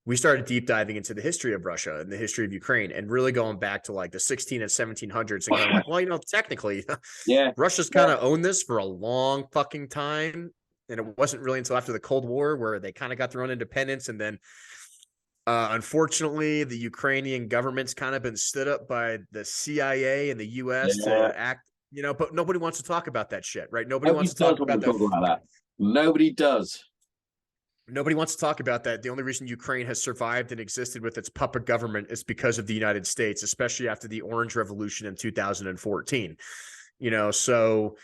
we started deep diving into the history of Russia and the history of Ukraine, and really going back to like the 16 and 1700s and going like, well, technically, Yeah, Russia's kind of owned this for a long fucking time. And it wasn't really until after the Cold War where they kind of got their own independence. And then, unfortunately, the Ukrainian government's kind of been stood up by the CIA and the US to act, but nobody wants to talk about that shit, right? Nobody wants to talk about that. Nobody does. Nobody wants to talk about that. The only reason Ukraine has survived and existed with its puppet government is because of the United States, especially after the Orange Revolution in 2014. So,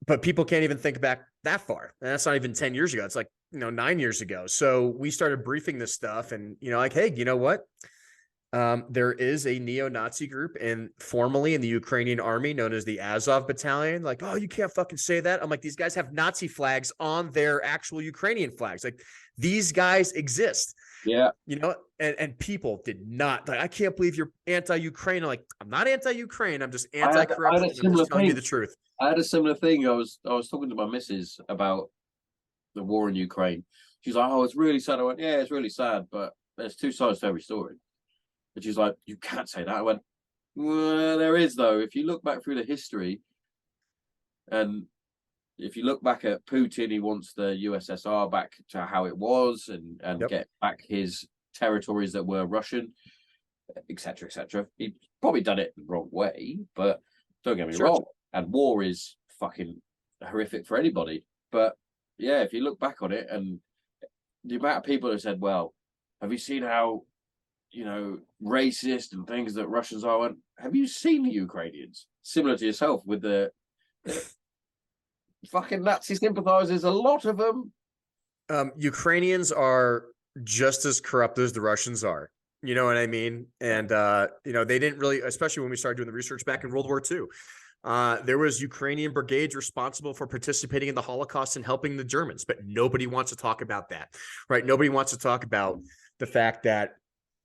but people can't even think back that far. And that's not even 10 years ago. It's like, 9 years ago. So we started briefing this stuff and, like, hey, you know what? There is a neo-Nazi group formally in the Ukrainian army known as the Azov Battalion. Like, oh, you can't fucking say that. I'm like, these guys have Nazi flags on their actual Ukrainian flags. Like, these guys exist. Yeah. And people did not, like, I can't believe you're anti-Ukraine. I'm like, I'm not anti-Ukraine. I'm just anti-corruption. I'm just telling you the truth. I had a similar thing. I was talking to my missus about the war in Ukraine. She's like, oh, it's really sad. I went, yeah, it's really sad, but there's two sides to every story. And she's like, you can't say that. I went, well, there is, though. If you look back through the history, and if you look back at Putin, he wants the USSR back to how it was and get back his territories that were Russian, etc., etc. He's probably done it the wrong way, but don't get me wrong. And war is fucking horrific for anybody. But yeah, if you look back on it, and the amount of people who said, well, have you seen how racist and things that Russians are? And have you seen the Ukrainians? Similar to yourself with the fucking Nazi sympathizers, a lot of them. Ukrainians are just as corrupt as the Russians are. You know what I mean? And, they didn't really, especially when we started doing the research back in World War II, there was Ukrainian brigades responsible for participating in the Holocaust and helping the Germans, but nobody wants to talk about that, right? Nobody wants to talk about the fact that,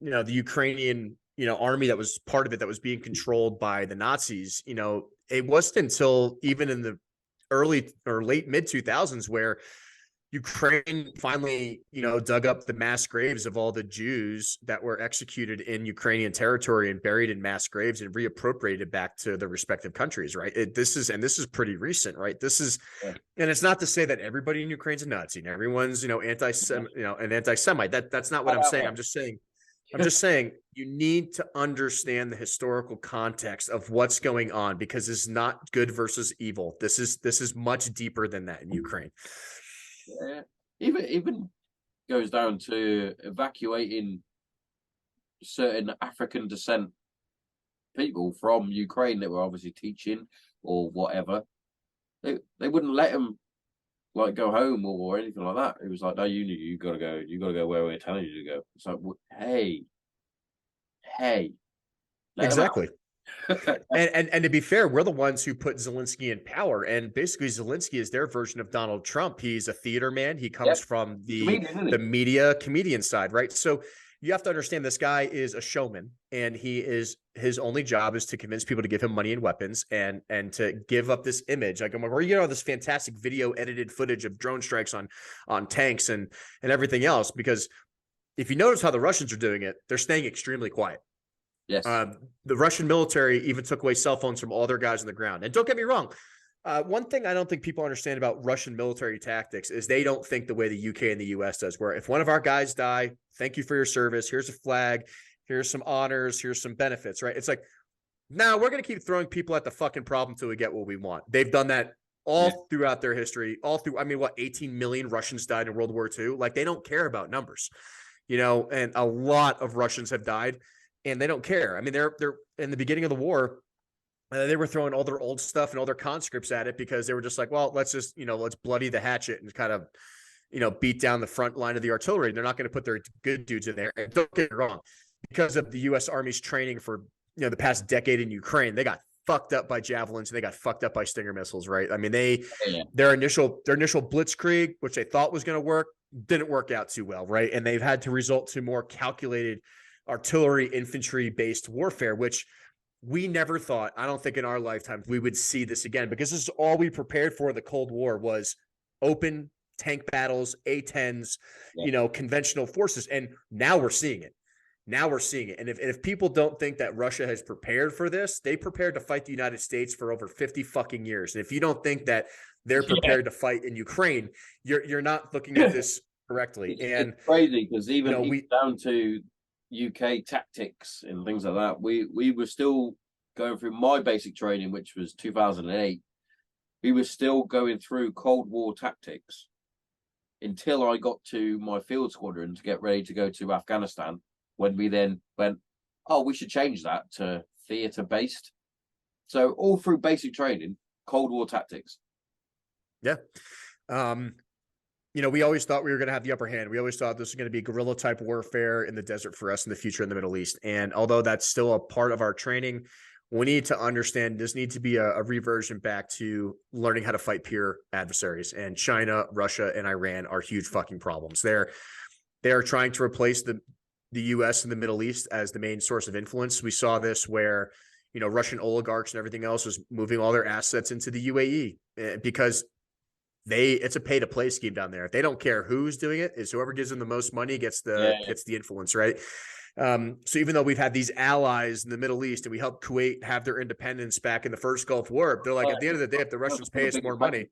the Ukrainian, army that was part of it, that was being controlled by the Nazis, it wasn't until even in the early or late mid 2000s where Ukraine finally, dug up the mass graves of all the Jews that were executed in Ukrainian territory and buried in mass graves and reappropriated back to their respective countries. Right. This is pretty recent, right? And it's not to say that everybody in Ukraine's a Nazi and everyone's, an anti-Semite. That's not what I'm saying. I'm just saying you need to understand the historical context of what's going on, because it's not good versus evil. This is much deeper than that in Ukraine. Yeah, even goes down to evacuating certain African descent people from Ukraine that were obviously teaching or whatever. They wouldn't let them like go home or anything like that. It was like, no, you gotta go. You gotta go where we're telling you to go. It's like, hey, exactly. and to be fair, we're the ones who put Zelensky in power, and basically Zelensky is their version of Donald Trump. He's a theater man. He comes from the media comedian side, right? So you have to understand this guy is a showman, and his only job is to convince people to give him money and weapons and to give up this image. Like, I'm like, this fantastic video edited footage of drone strikes on tanks and everything else. Because if you notice how the Russians are doing it, they're staying extremely quiet. Yes. The Russian military even took away cell phones from all their guys on the ground. And don't get me wrong. One thing I don't think people understand about Russian military tactics is they don't think the way the UK and the US does, where if one of our guys die, thank you for your service. Here's a flag. Here's some honors. Here's some benefits, right? It's like, no, we're going to keep throwing people at the fucking problem until we get what we want. They've done that all throughout their history, 18 million Russians died in World War II. Like, they don't care about numbers, and a lot of Russians have died. And they don't care. I mean, they're in the beginning of the war, they were throwing all their old stuff and all their conscripts at it because they were just like, well, let's just, let's bloody the hatchet and kind of, beat down the front line of the artillery. They're not going to put their good dudes in there. And don't get me wrong, because of the U.S. Army's training for, the past decade in Ukraine, they got fucked up by javelins and they got fucked up by Stinger missiles, right? I mean, their initial blitzkrieg, which they thought was going to work, didn't work out too well, right? And they've had to resort to more calculated artillery, infantry-based warfare, which we never thought, I don't think in our lifetime, we would see this again, because this is all we prepared for. The Cold War was open tank battles, A-10s, conventional forces. And now we're seeing it. And if people don't think that Russia has prepared for this, they prepared to fight the United States for over 50 fucking years. And if you don't think that they're prepared to fight in Ukraine, you're not looking at this correctly. And it's crazy, because even down to UK tactics and things like that, we were still going through my basic training, which was 2008. We were still going through Cold War tactics until I got to my field squadron to get ready to go to Afghanistan, when we then went, oh, we should change that to theater based. So all through basic training, Cold War tactics. Yeah. We always thought we were going to have the upper hand. We always thought this was going to be guerrilla type warfare in the desert for us in the future in the Middle East. And although that's still a part of our training, we need to understand this needs to be a reversion back to learning how to fight peer adversaries. And China, Russia, and Iran are huge fucking problems. They are trying to replace the U.S. in the Middle East as the main source of influence. We saw this where, Russian oligarchs and everything else was moving all their assets into the UAE because it's a pay to play scheme down there. They don't care who's doing it. It's whoever gives them the most money gets the influence, right? So even though we've had these allies in the Middle East and we helped Kuwait have their independence back in the first Gulf War, they're like, at the end of the day, if the Russians pay us more money,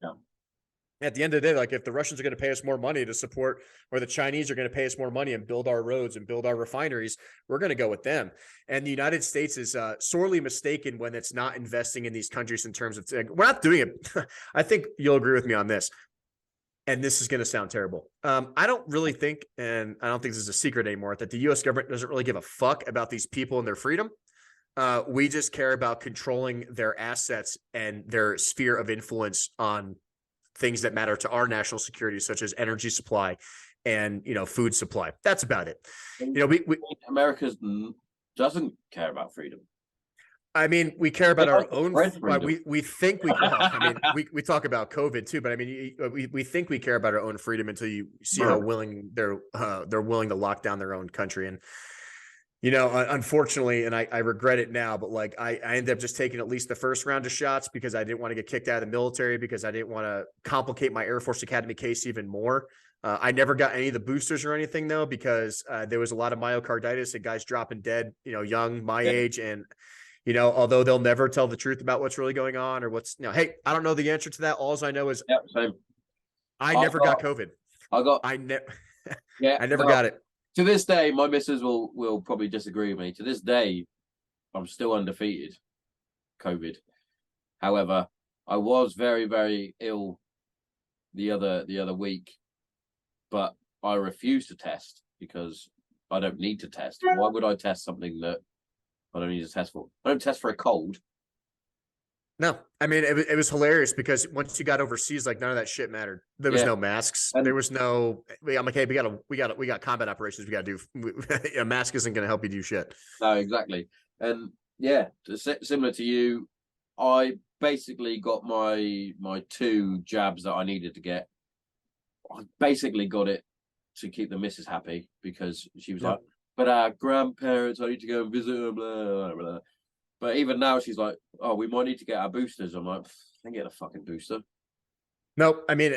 at the end of the day, like if the Russians are going to pay us more money to support, or the Chinese are going to pay us more money and build our roads and build our refineries, we're going to go with them. And the United States is sorely mistaken when it's not investing in these countries in terms of, we're not doing it. I think you'll agree with me on this. And this is going to sound terrible. I don't really think, and I don't think this is a secret anymore, that the U.S. government doesn't really give a fuck about these people and their freedom. We just care about controlling their assets and their sphere of influence on things that matter to our national security, such as energy supply and, food supply. That's about it. America doesn't care about freedom. I mean, we care about our own. We think we. We talk about COVID too, but I mean, we think we care about our own freedom until you see how willing they're willing to lock down their own country. And unfortunately, and I regret it now, but like I ended up just taking at least the first round of shots because I didn't want to get kicked out of the military, because I didn't want to complicate my Air Force Academy case even more. I never got any of the boosters or anything though, because there was a lot of myocarditis and guys dropping dead, young, my age. And, although they'll never tell the truth about what's really going on or what's, hey, I don't know the answer to that. All I know is I never got COVID. I never got it. To this day, my missus will probably disagree with me. To this day, I'm still undefeated COVID. However, I was very, very ill the other week, but I refuse to test because I don't need to test. Why would I test something that I don't need to test for? I don't test for a cold. No, I mean, it was hilarious because once you got overseas, like none of that shit mattered. There was no masks. There was no, I'm like, hey, we got combat operations. We got to do, a mask isn't going to help you do shit. No, exactly. And yeah, similar to you, I basically got my 2 jabs that I needed to get. I basically got it to keep the missus happy because she was like, but our grandparents, I need to go and visit them, blah, blah, blah. But even now, she's like, oh, we might need to get our boosters. I'm like, I can get a fucking booster. No, I mean,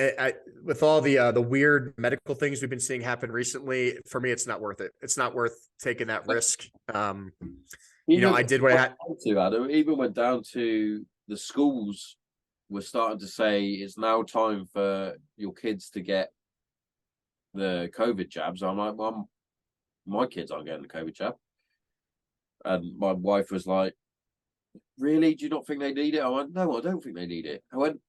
with all the weird medical things we've been seeing happen recently, for me, it's not worth it. It's not worth taking that risk. I did what I had to, Adam. Even went down to the schools were starting to say it's now time for your kids to get the COVID jabs. I'm like, well, my kids aren't getting the COVID jab. And my wife was like, really? Do you not think they need it? I went, no, I don't think they need it. I went,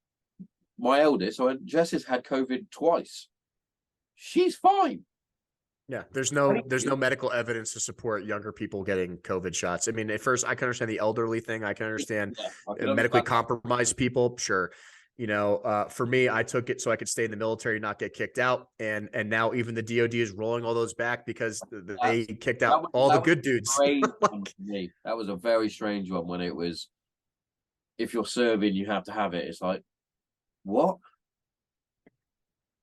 my eldest, Jess has had COVID twice. She's fine. Yeah, there's no medical evidence to support younger people getting COVID shots. I mean, at first I can understand the elderly thing. I can understand medically compromised people. Sure. For me, I took it so I could stay in the military, not get kicked out. And now even the DOD is rolling all those back because they kicked out all the good dudes. That was a very strange one when it was, if you're serving, you have to have it. It's like, what?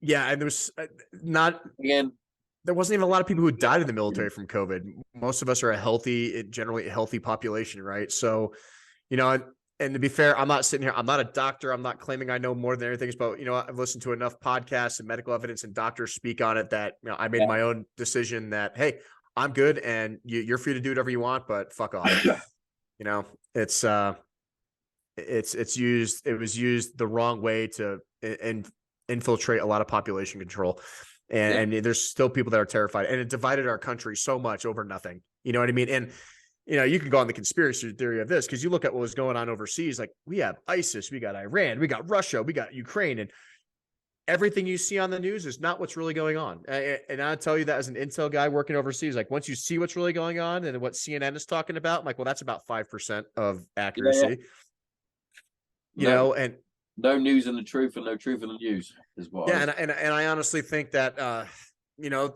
Yeah. And there was not, again, there wasn't even a lot of people who died in the military from COVID. Most of us are generally a healthy population, right? So, and to be fair, I'm not sitting here. I'm not a doctor. I'm not claiming I know more than everything. But I've listened to enough podcasts and medical evidence and doctors speak on it that I made my own decision that, hey, I'm good and you're free to do whatever you want, but fuck off. It was used the wrong way to infiltrate a lot of population control. And there's still people that are terrified, and it divided our country so much over nothing. You know what I mean? And you can go on the conspiracy theory of this because you look at what was going on overseas. Like we have ISIS, we got Iran, we got Russia, we got Ukraine, and everything you see on the news is not what's really going on. And I'll tell you that as an intel guy working overseas, like once you see what's really going on and what CNN is talking about, I'm like, well, that's about 5% of accuracy. And no news in the truth and no truth in the news is what. Yeah, and I honestly think that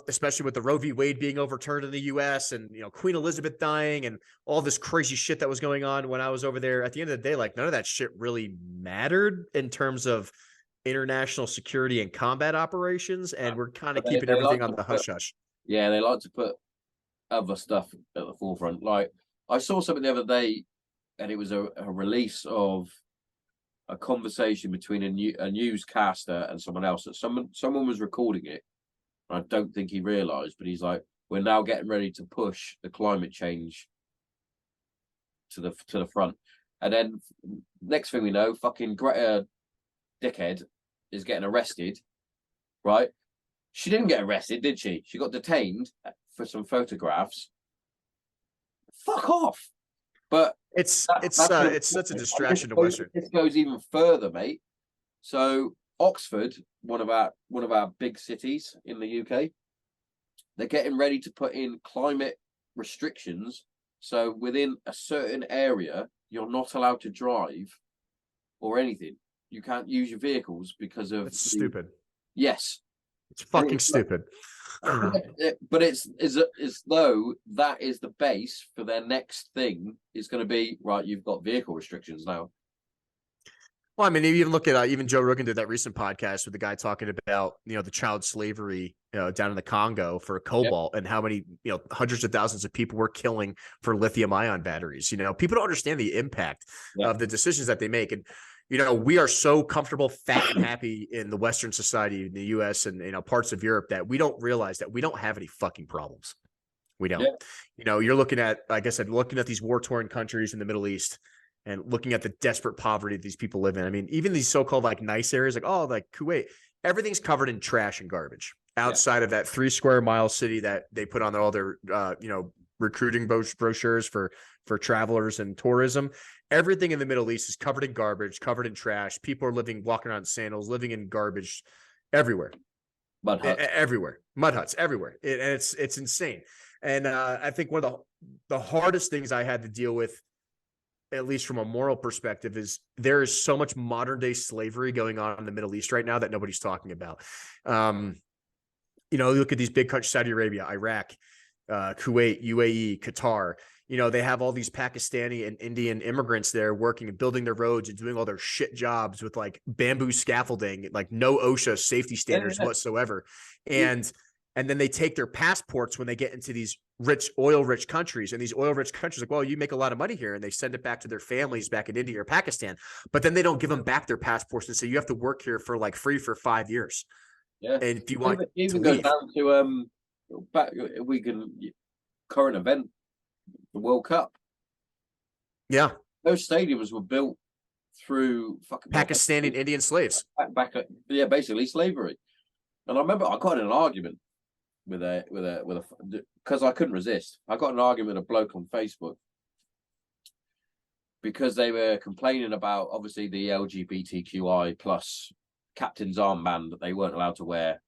especially with the Roe v. Wade being overturned in the U.S. and Queen Elizabeth dying and all this crazy shit that was going on when I was over there. At the end of the day, like none of that shit really mattered in terms of international security and combat operations, and we're kind of keeping everything on the hush hush. Yeah, they like to put other stuff at the forefront. Like I saw something the other day, and it was a release of a conversation between a newscaster and someone else. That someone was recording it. I don't think he realised, but he's like, "We're now getting ready to push the climate change to the front," and then next thing we know, fucking Greta dickhead is getting arrested, right? She didn't get arrested, did she? She got detained for some photographs. Fuck off! But it's such a distraction to Western. This goes even further, mate. So Oxford, one of our big cities in the UK, they're getting ready to put in climate restrictions. So within a certain area, you're not allowed to drive or anything. You can't use your vehicles because of stupid. Yes, it's fucking stupid. But it's as though that is the base for their next thing is going to be right. You've got vehicle restrictions now. Well, I mean, you even look at even Joe Rogan did that recent podcast with the guy talking about the child slavery down in the Congo for cobalt and how many hundreds of thousands of people were killing for lithium ion batteries. People don't understand the impact of the decisions that they make, and we are so comfortable, fat, and happy in the Western society, in the U.S. and parts of Europe that we don't realize that we don't have any fucking problems. We don't. You're looking at, like I said, looking at these war-torn countries in the Middle East. And looking at the desperate poverty that these people live in. I mean, even these so-called like nice areas, like Kuwait, everything's covered in trash and garbage outside of that 3 square mile city that they put on all their, recruiting brochures for travelers and tourism. Everything in the Middle East is covered in garbage, covered in trash. People are walking around in sandals, living in garbage everywhere. Mud huts. Everywhere. Mud huts everywhere. And it's insane. And I think one of the hardest things I had to deal with, at least from a moral perspective, is there is so much modern day slavery going on in the Middle East right now that nobody's talking about. Look at these big countries, Saudi Arabia, Iraq, Kuwait, UAE, Qatar. They have all these Pakistani and Indian immigrants there working and building their roads and doing all their shit jobs with like bamboo scaffolding, like no OSHA safety standards whatsoever. And then they take their passports when they get into these oil-rich countries. And these oil-rich countries are like, well, you make a lot of money here. And they send it back to their families back in India or Pakistan. But then they don't give them back their passports and say, you have to work here for like free for 5 years. Yeah. And if you want to even leave. goes down to current event, the World Cup. Yeah. Those stadiums were built through fucking Pakistani and Indian slaves. Basically slavery. And I remember I got in an argument with a because I couldn't resist. I got an argument with a bloke on Facebook because they were complaining about obviously the LGBTQI plus captain's armband that they weren't allowed to wear,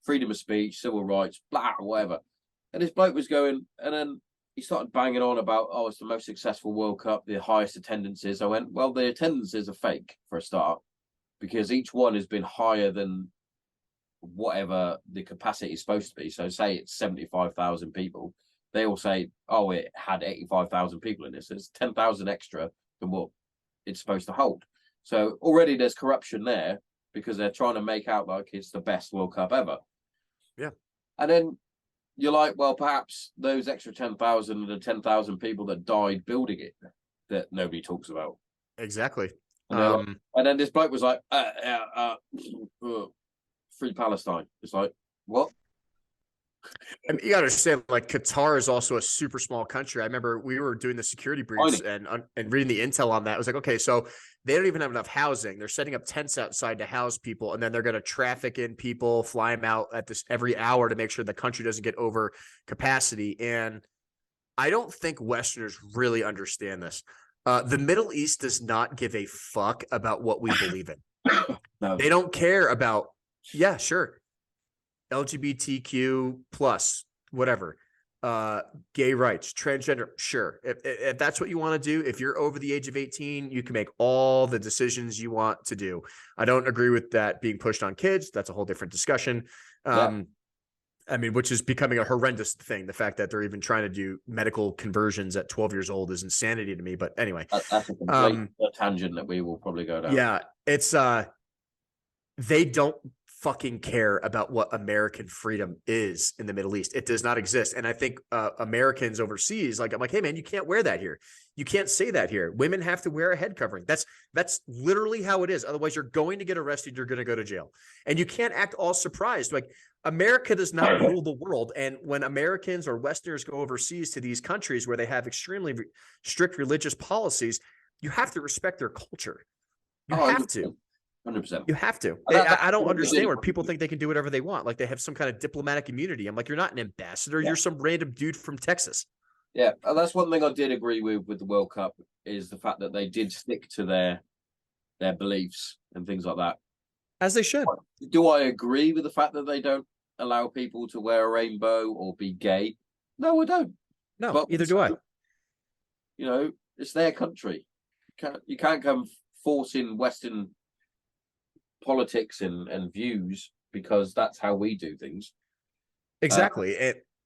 freedom of speech, civil rights, blah, whatever. And this bloke was going, and then he started banging on about, it's the most successful World Cup, the highest attendances. I went, well, the attendances are fake for a start, because each one has been higher than whatever the capacity is supposed to be. So say it's 75,000 people. They all say, it had 85,000 people in this. There's 10,000 extra than what it's supposed to hold. So already there's corruption there because they're trying to make out like it's the best World Cup ever. Yeah. And then you're like, well, perhaps those extra 10,000 and the 10,000 people that died building it that nobody talks about. Exactly. And, and then this bloke was like, free Palestine. It's like, what? I mean, you got to understand, like, Qatar is also a super small country. I remember we were doing the security briefs and reading the intel on that. It was like, okay, so they don't even have enough housing. They're setting up tents outside to house people, and then they're going to traffic in people, fly them out at this every hour to make sure the country doesn't get over capacity. And I don't think Westerners really understand this. The Middle East does not give a fuck about what we believe in. No. They don't care about, yeah, sure, LGBTQ plus, whatever, gay rights, transgender, sure. If that's what you want to do, if you're over the age of 18, you can make all the decisions you want to do. I don't agree with that being pushed on kids. That's a whole different discussion. I mean, which is becoming a horrendous thing. The fact that they're even trying to do medical conversions at 12 years old is insanity to me. But anyway, that's a complete tangent that we will probably go down. Yeah, it's they don't fucking care about what American freedom is in the Middle East. It does not exist. And I think Americans overseas, like, I'm like, hey man, you can't wear that here. You can't say that here. Women have to wear a head covering. That's literally how it is. Otherwise, you're going to get arrested. You're going to go to jail. And you can't act all surprised. Like, America does not rule the world. And when Americans or Westerners go overseas to these countries where they have extremely strict religious policies, you have to respect their culture. You have to. 100%. You have to. I don't understand where people think they can do whatever they want. Like, they have some kind of diplomatic immunity. I'm like, you're not an ambassador. Yeah. You're some random dude from Texas. Yeah, and that's one thing I did agree with the World Cup is the fact that they did stick to their beliefs and things like that. As they should. Do I agree with the fact that they don't allow people to wear a rainbow or be gay? No, I don't. No, but either do I. You know, it's their country. You can't come forcing Western politics and views because that's how we do things. Exactly.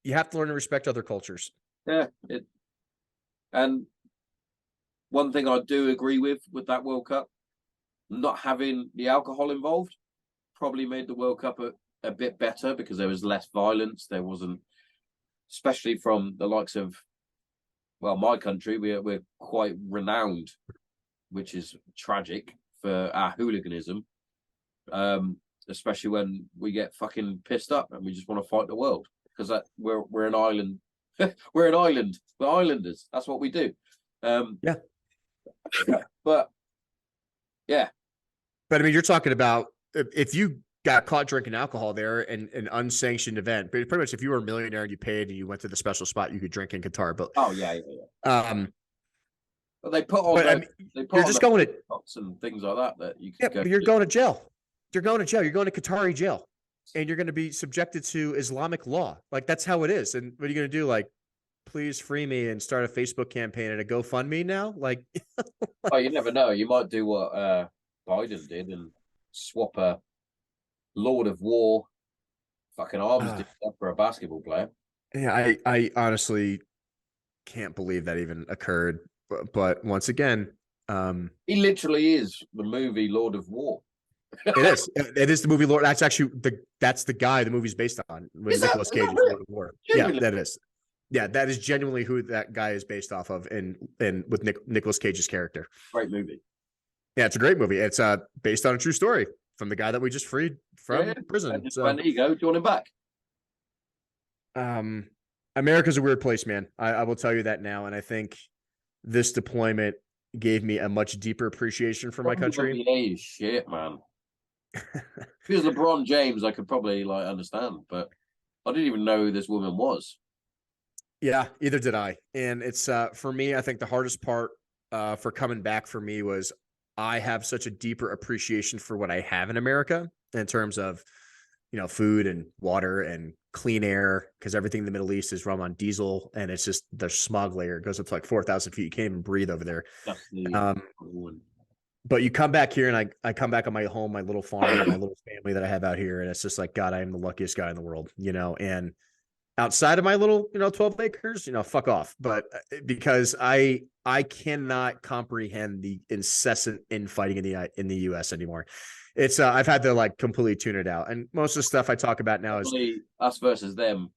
You have to learn to respect other cultures. Yeah. And one thing I do agree with that World Cup, not having the alcohol involved probably made the World Cup a bit better because there was less violence. There wasn't, especially from the likes of, well, my country, we're quite renowned, which is tragic for our hooliganism. Especially when we get fucking pissed up and we just want to fight the world because we're an island. We're an island. We're islanders. That's what we do. Yeah. But yeah. But I mean, you're talking about if you got caught drinking alcohol there in an unsanctioned event, but pretty much if you were a millionaire and you paid and you went to the special spot, you could drink in Qatar. But but they put on. But, I mean, you're just going to and things like that you can. Yeah, but you're going to jail. You're going to jail. You're going to Qatari jail, and you're going to be subjected to Islamic law. Like, that's how it is. And what are you going to do? Like, please free me and start a Facebook campaign and a GoFundMe now? Like, oh, you never know. You might do what Biden did and swap a Lord of War fucking arms deal for a basketball player. Yeah, I honestly can't believe that even occurred. But once again, he literally is the movie Lord of War. It is the movie Lord. That's actually that's the guy the movie's based on. With Nicolas Cage, Lord of War. Yeah, that is. Yeah, that is genuinely who that guy is based off of, and with Nicolas Cage's character. Great movie. Yeah, it's a great movie. It's based on a true story from the guy that we just freed from prison. So, there you go. Do you want him back? America's a weird place, man. I will tell you that now, and I think this deployment gave me a much deeper appreciation for my country. Hey, shit, man. If it was LeBron James, I could probably understand, but I didn't even know who this woman was. Yeah, either did I. And it's for me, I think the hardest part for coming back for me was I have such a deeper appreciation for what I have in America in terms of, food and water and clean air, because everything in the Middle East is run on diesel, and it's just the smog layer goes up to like 4,000 feet. You can't even breathe over there. But you come back here, and I come back on my home, my little farm, my little family that I have out here, and it's just like, God, I am the luckiest guy in the world, and outside of my little, 12 acres, fuck off. But because I cannot comprehend the incessant infighting in the US anymore. It's I've had to like completely tune it out. And most of the stuff I talk about now is us versus them.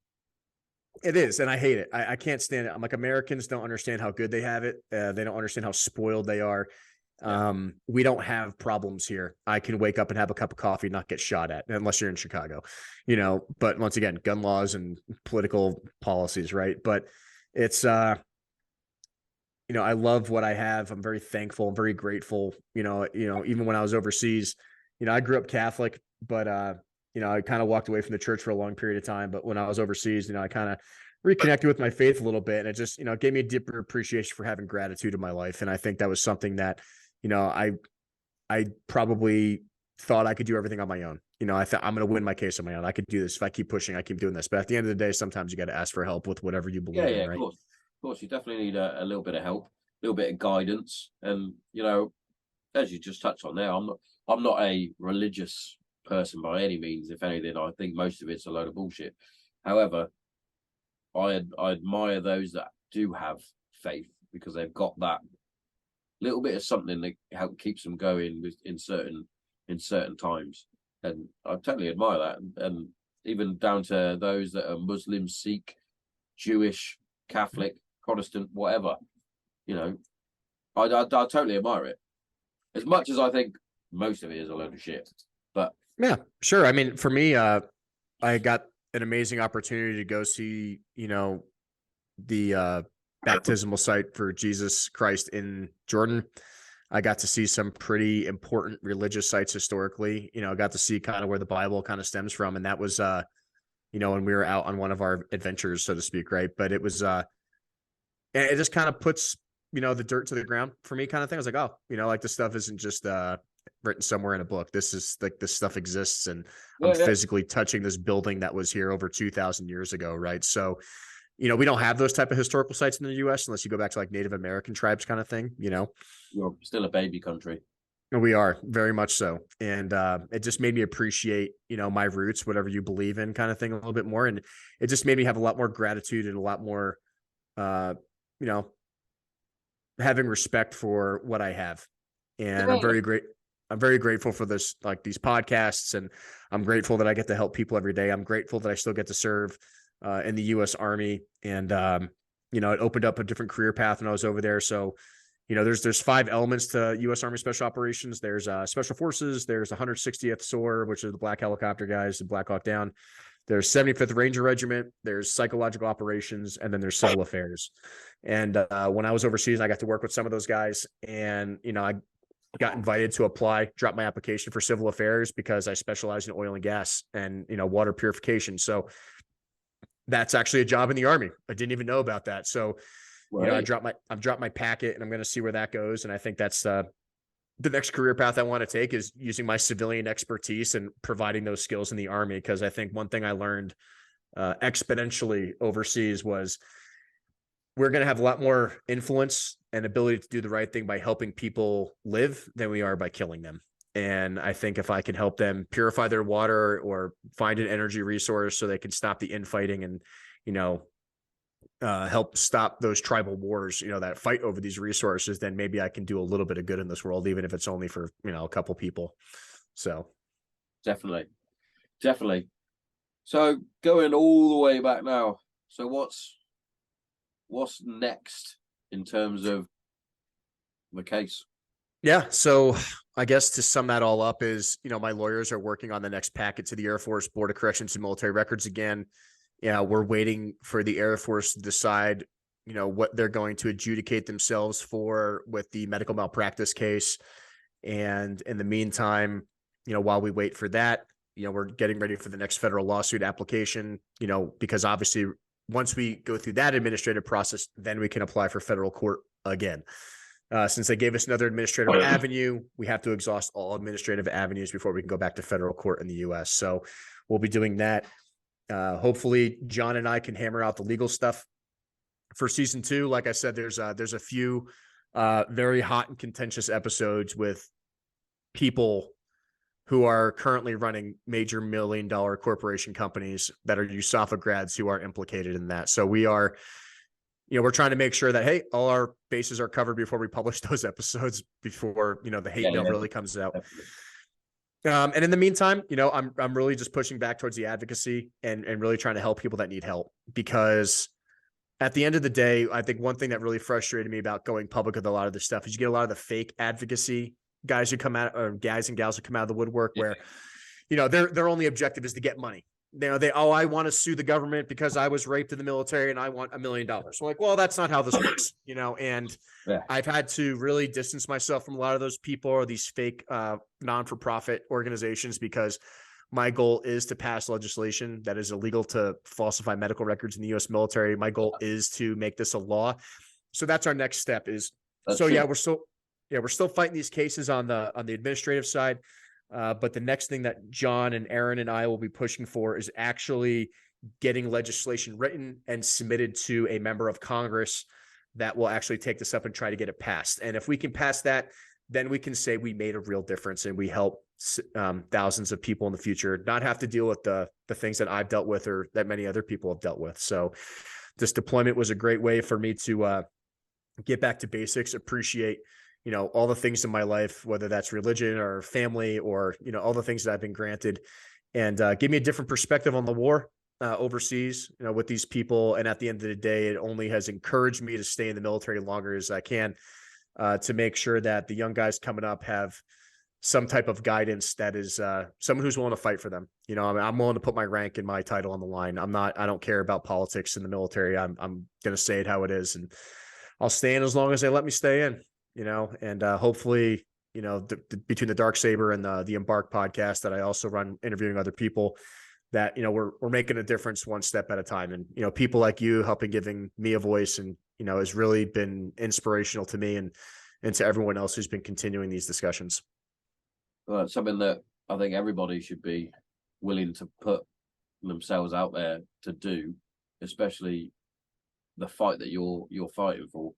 It is, and I hate it. I can't stand it. I'm like, Americans don't understand how good they have it. They don't understand how spoiled they are. We don't have problems here. I can wake up and have a cup of coffee, not get shot at, unless you're in Chicago, but once again, gun laws and political policies, right? But it's, I love what I have. I'm very thankful. I'm very grateful. Even when I was overseas, I grew up Catholic, but, I kind of walked away from the church for a long period of time. But when I was overseas, I kind of reconnected with my faith a little bit. And it just, gave me a deeper appreciation for having gratitude in my life. And I think that was something that, I probably thought I could do everything on my own. I thought I'm going to win my case on my own. I could do this. If I keep pushing, I keep doing this. But at the end of the day, sometimes you got to ask for help with whatever you believe in, right? Of course. You definitely need a little bit of help, a little bit of guidance. And, as you just touched on there, I'm not a religious person by any means. If anything, I think most of it's a load of bullshit. However, I admire those that do have faith, because they've got that little bit of something that help keeps them going in certain times, and I totally admire that. And even down to those that are Muslim, Sikh, Jewish, Catholic, Protestant, whatever, I totally admire it. As much as I think most of it is a load of shit, but yeah, sure. I mean, for me, I got an amazing opportunity to go see, the baptismal site for Jesus Christ in Jordan. I got to see some pretty important religious sites historically. I got to see kind of where the Bible kind of stems from. And that was, when we were out on one of our adventures, so to speak, right? But it was, it just kind of puts, the dirt to the ground for me kind of thing. I was like, oh, like this stuff isn't just written somewhere in a book. This is like, this stuff exists. And I'm physically touching this building that was here over 2,000 years ago, right? So, we don't have those type of historical sites in the US unless you go back to like Native American tribes kind of thing, You're still a baby country. We are, very much so. And it just made me appreciate, my roots, whatever you believe in kind of thing, a little bit more. And it just made me have a lot more gratitude and a lot more, having respect for what I have. And I'm very grateful for this, like these podcasts, and I'm grateful that I get to help people every day. I'm grateful that I still get to serve in the U.S. Army, and it opened up a different career path when I was over there. So, there's 5 elements to U.S. Army Special Operations. There's Special Forces. There's 160th SOAR, which are the Black Helicopter guys, the Black Hawk Down. There's 75th Ranger Regiment. There's Psychological Operations, and then there's Civil Affairs. And when I was overseas, I got to work with some of those guys, and I got invited to apply, drop my application for Civil Affairs because I specialize in oil and gas and water purification. So that's actually a job in the Army. I didn't even know about that. So, right. I've dropped my packet, and I'm going to see where that goes. And I think that's the next career path I want to take, is using my civilian expertise and providing those skills in the Army. Because I think one thing I learned exponentially overseas was we're going to have a lot more influence and ability to do the right thing by helping people live than we are by killing them. And I think if I can help them purify their water or find an energy resource so they can stop the infighting and, help stop those tribal wars, that fight over these resources, then maybe I can do a little bit of good in this world, even if it's only for, a couple people. So. Definitely. So going all the way back now. So what's next in terms of the case? Yeah. So I guess to sum that all up is, my lawyers are working on the next packet to the Air Force Board of Corrections and Military Records again. We're waiting for the Air Force to decide, what they're going to adjudicate themselves for with the medical malpractice case. And in the meantime, while we wait for that, we're getting ready for the next federal lawsuit application, because obviously once we go through that administrative process, then we can apply for federal court again. Since they gave us another administrative avenue, we have to exhaust all administrative avenues before we can go back to federal court in the U.S. So we'll be doing that. Hopefully John and I can hammer out the legal stuff for season 2. Like I said, there's a few very hot and contentious episodes with people who are currently running major $1 million corporation companies that are USAF grads who are implicated in that. So we are, we're trying to make sure that, hey, all our bases are covered before we publish those episodes, before, the hate mail really comes out. And in the meantime, I'm really just pushing back towards the advocacy and really trying to help people that need help, because at the end of the day, I think one thing that really frustrated me about going public with a lot of this stuff is you get a lot of the fake advocacy guys who come out, or guys and gals who come out of the woodwork where, their only objective is to get money. I want to sue the government because I was raped in the military and I want $1 million. So like, well, that's not how this works, and I've had to really distance myself from a lot of those people or these fake non-for-profit organizations, because my goal is to pass legislation that is illegal to falsify medical records in the U.S. military. My goal is to make this a law. So that's our next step is, we're still fighting these cases on the administrative side. But the next thing that John and Aaron and I will be pushing for is actually getting legislation written and submitted to a member of Congress that will actually take this up and try to get it passed. And if we can pass that, then we can say we made a real difference and we help thousands of people in the future not have to deal with the things that I've dealt with or that many other people have dealt with. So this deployment was a great way for me to get back to basics, appreciate all the things in my life, whether that's religion or family or, all the things that I've been granted, and give me a different perspective on the war overseas, with these people. And at the end of the day, it only has encouraged me to stay in the military longer as I can, to make sure that the young guys coming up have some type of guidance that is someone who's willing to fight for them. I'm willing to put my rank and my title on the line. I don't care about politics in the military. I'm going to say it how it is, and I'll stay in as long as they let me stay in. And hopefully, between the Dark Saber and the Embark podcast that I also run interviewing other people, that, we're making a difference one step at a time. And, people like you helping giving me a voice and, has really been inspirational to me and to everyone else who's been continuing these discussions. Well, it's something that I think everybody should be willing to put themselves out there to do, especially the fight that you're fighting for.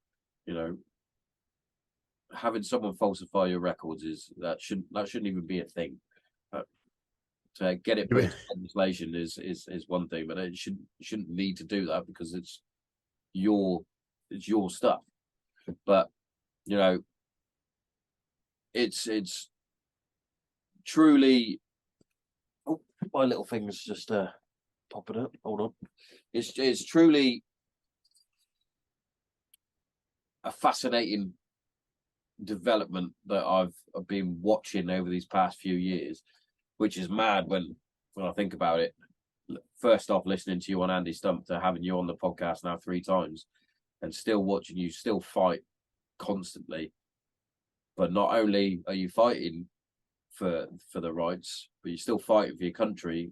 Having someone falsify your records shouldn't even be a thing. To get it put into legislation is one thing, but it shouldn't need to do that because it's your stuff. But it's truly. Oh, my little finger's just popping up. Hold on. It's truly a fascinating development that I've been watching over these past few years, which is mad when I think about it. First off, listening to you on Andy Stump, to having you on the podcast now 3 times, and still watching you still fight constantly. But not only are you fighting for the rights, but you're still fighting for your country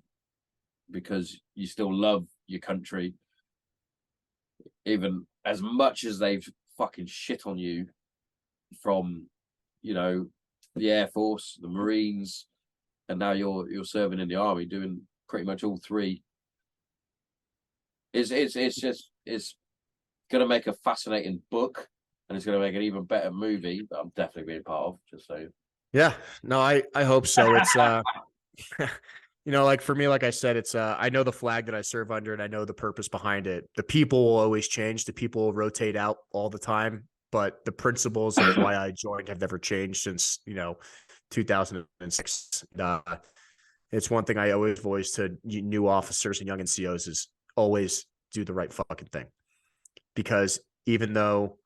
because you still love your country, even as much as they've fucking shit on you from the Air Force, the Marines, and now you're serving in the Army, doing pretty much all 3. It's going to make a fascinating book, and it's going to make an even better movie that I'm definitely being part of. Just so. Yeah, no, I hope so. It's like for me, like I said, it's I know the flag that I serve under, and I know the purpose behind it. The people will always change. The people will rotate out all the time. But the principles of why I joined have never changed since, 2006. It's one thing I always voice to new officers and young NCOs is always do the right fucking thing. Because even though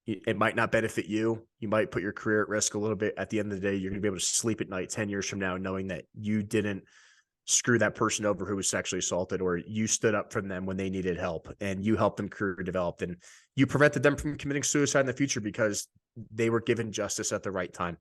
it might not benefit you, you might put your career at risk a little bit. At the end of the day, you're going to be able to sleep at night 10 years from now knowing that you didn't screw that person over who was sexually assaulted, or you stood up for them when they needed help and you helped them career develop, and you prevented them from committing suicide in the future because they were given justice at the right time.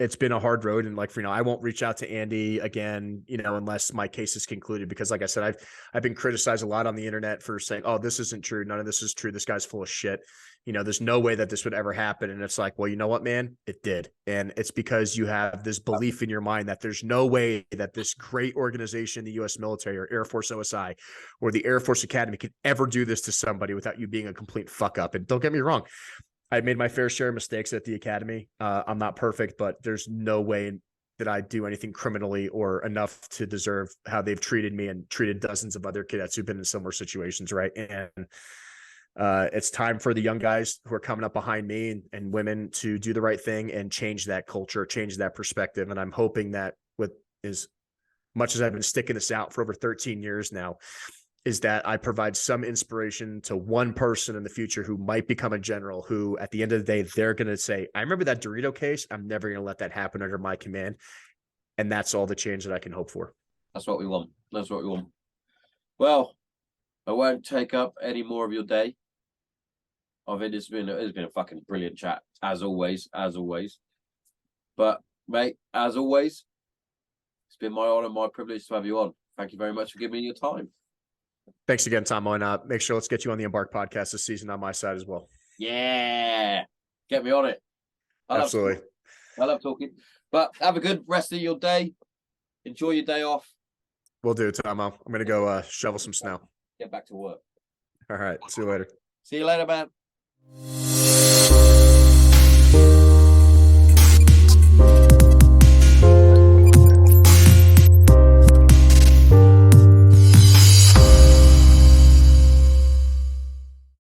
It's been a hard road. And I won't reach out to Andy again, unless my case is concluded, because like I said, I've been criticized a lot on the internet for saying, oh, this isn't true. None of this is true. This guy's full of shit. There's no way that this would ever happen. And it's like, well, you know what, man, it did. And it's because you have this belief in your mind that there's no way that this great organization, the U.S. military or Air Force OSI or the Air Force Academy, could ever do this to somebody without you being a complete fuck up. And don't get me wrong, I made my fair share of mistakes at the academy. I'm not perfect, but there's no way that I do anything criminally or enough to deserve how they've treated me and treated dozens of other cadets who've been in similar situations. Right. And it's time for the young guys who are coming up behind me and women to do the right thing and change that culture, change that perspective. And I'm hoping that with as much as I've been sticking this out for over 13 years now, is that I provide some inspiration to one person in the future who might become a general, who at the end of the day, they're going to say, I remember that DeRito case. I'm never going to let that happen under my command. And that's all the change that I can hope for. That's what we want. That's what we want. Well, I won't take up any more of your day. I think it's been a fucking brilliant chat, as always. But, mate, as always, it's been my honor, my privilege to have you on. Thank you very much for giving me your time. Thanks again, Tommo, and make sure let's get you on the Embark podcast this season on my side as well. Yeah, get me on it. Absolutely. I love talking. But have a good rest of your day. Enjoy your day off. Will do, Tommo. I'm going to go shovel some snow. Get back to work. All right. See you later. See you later, man.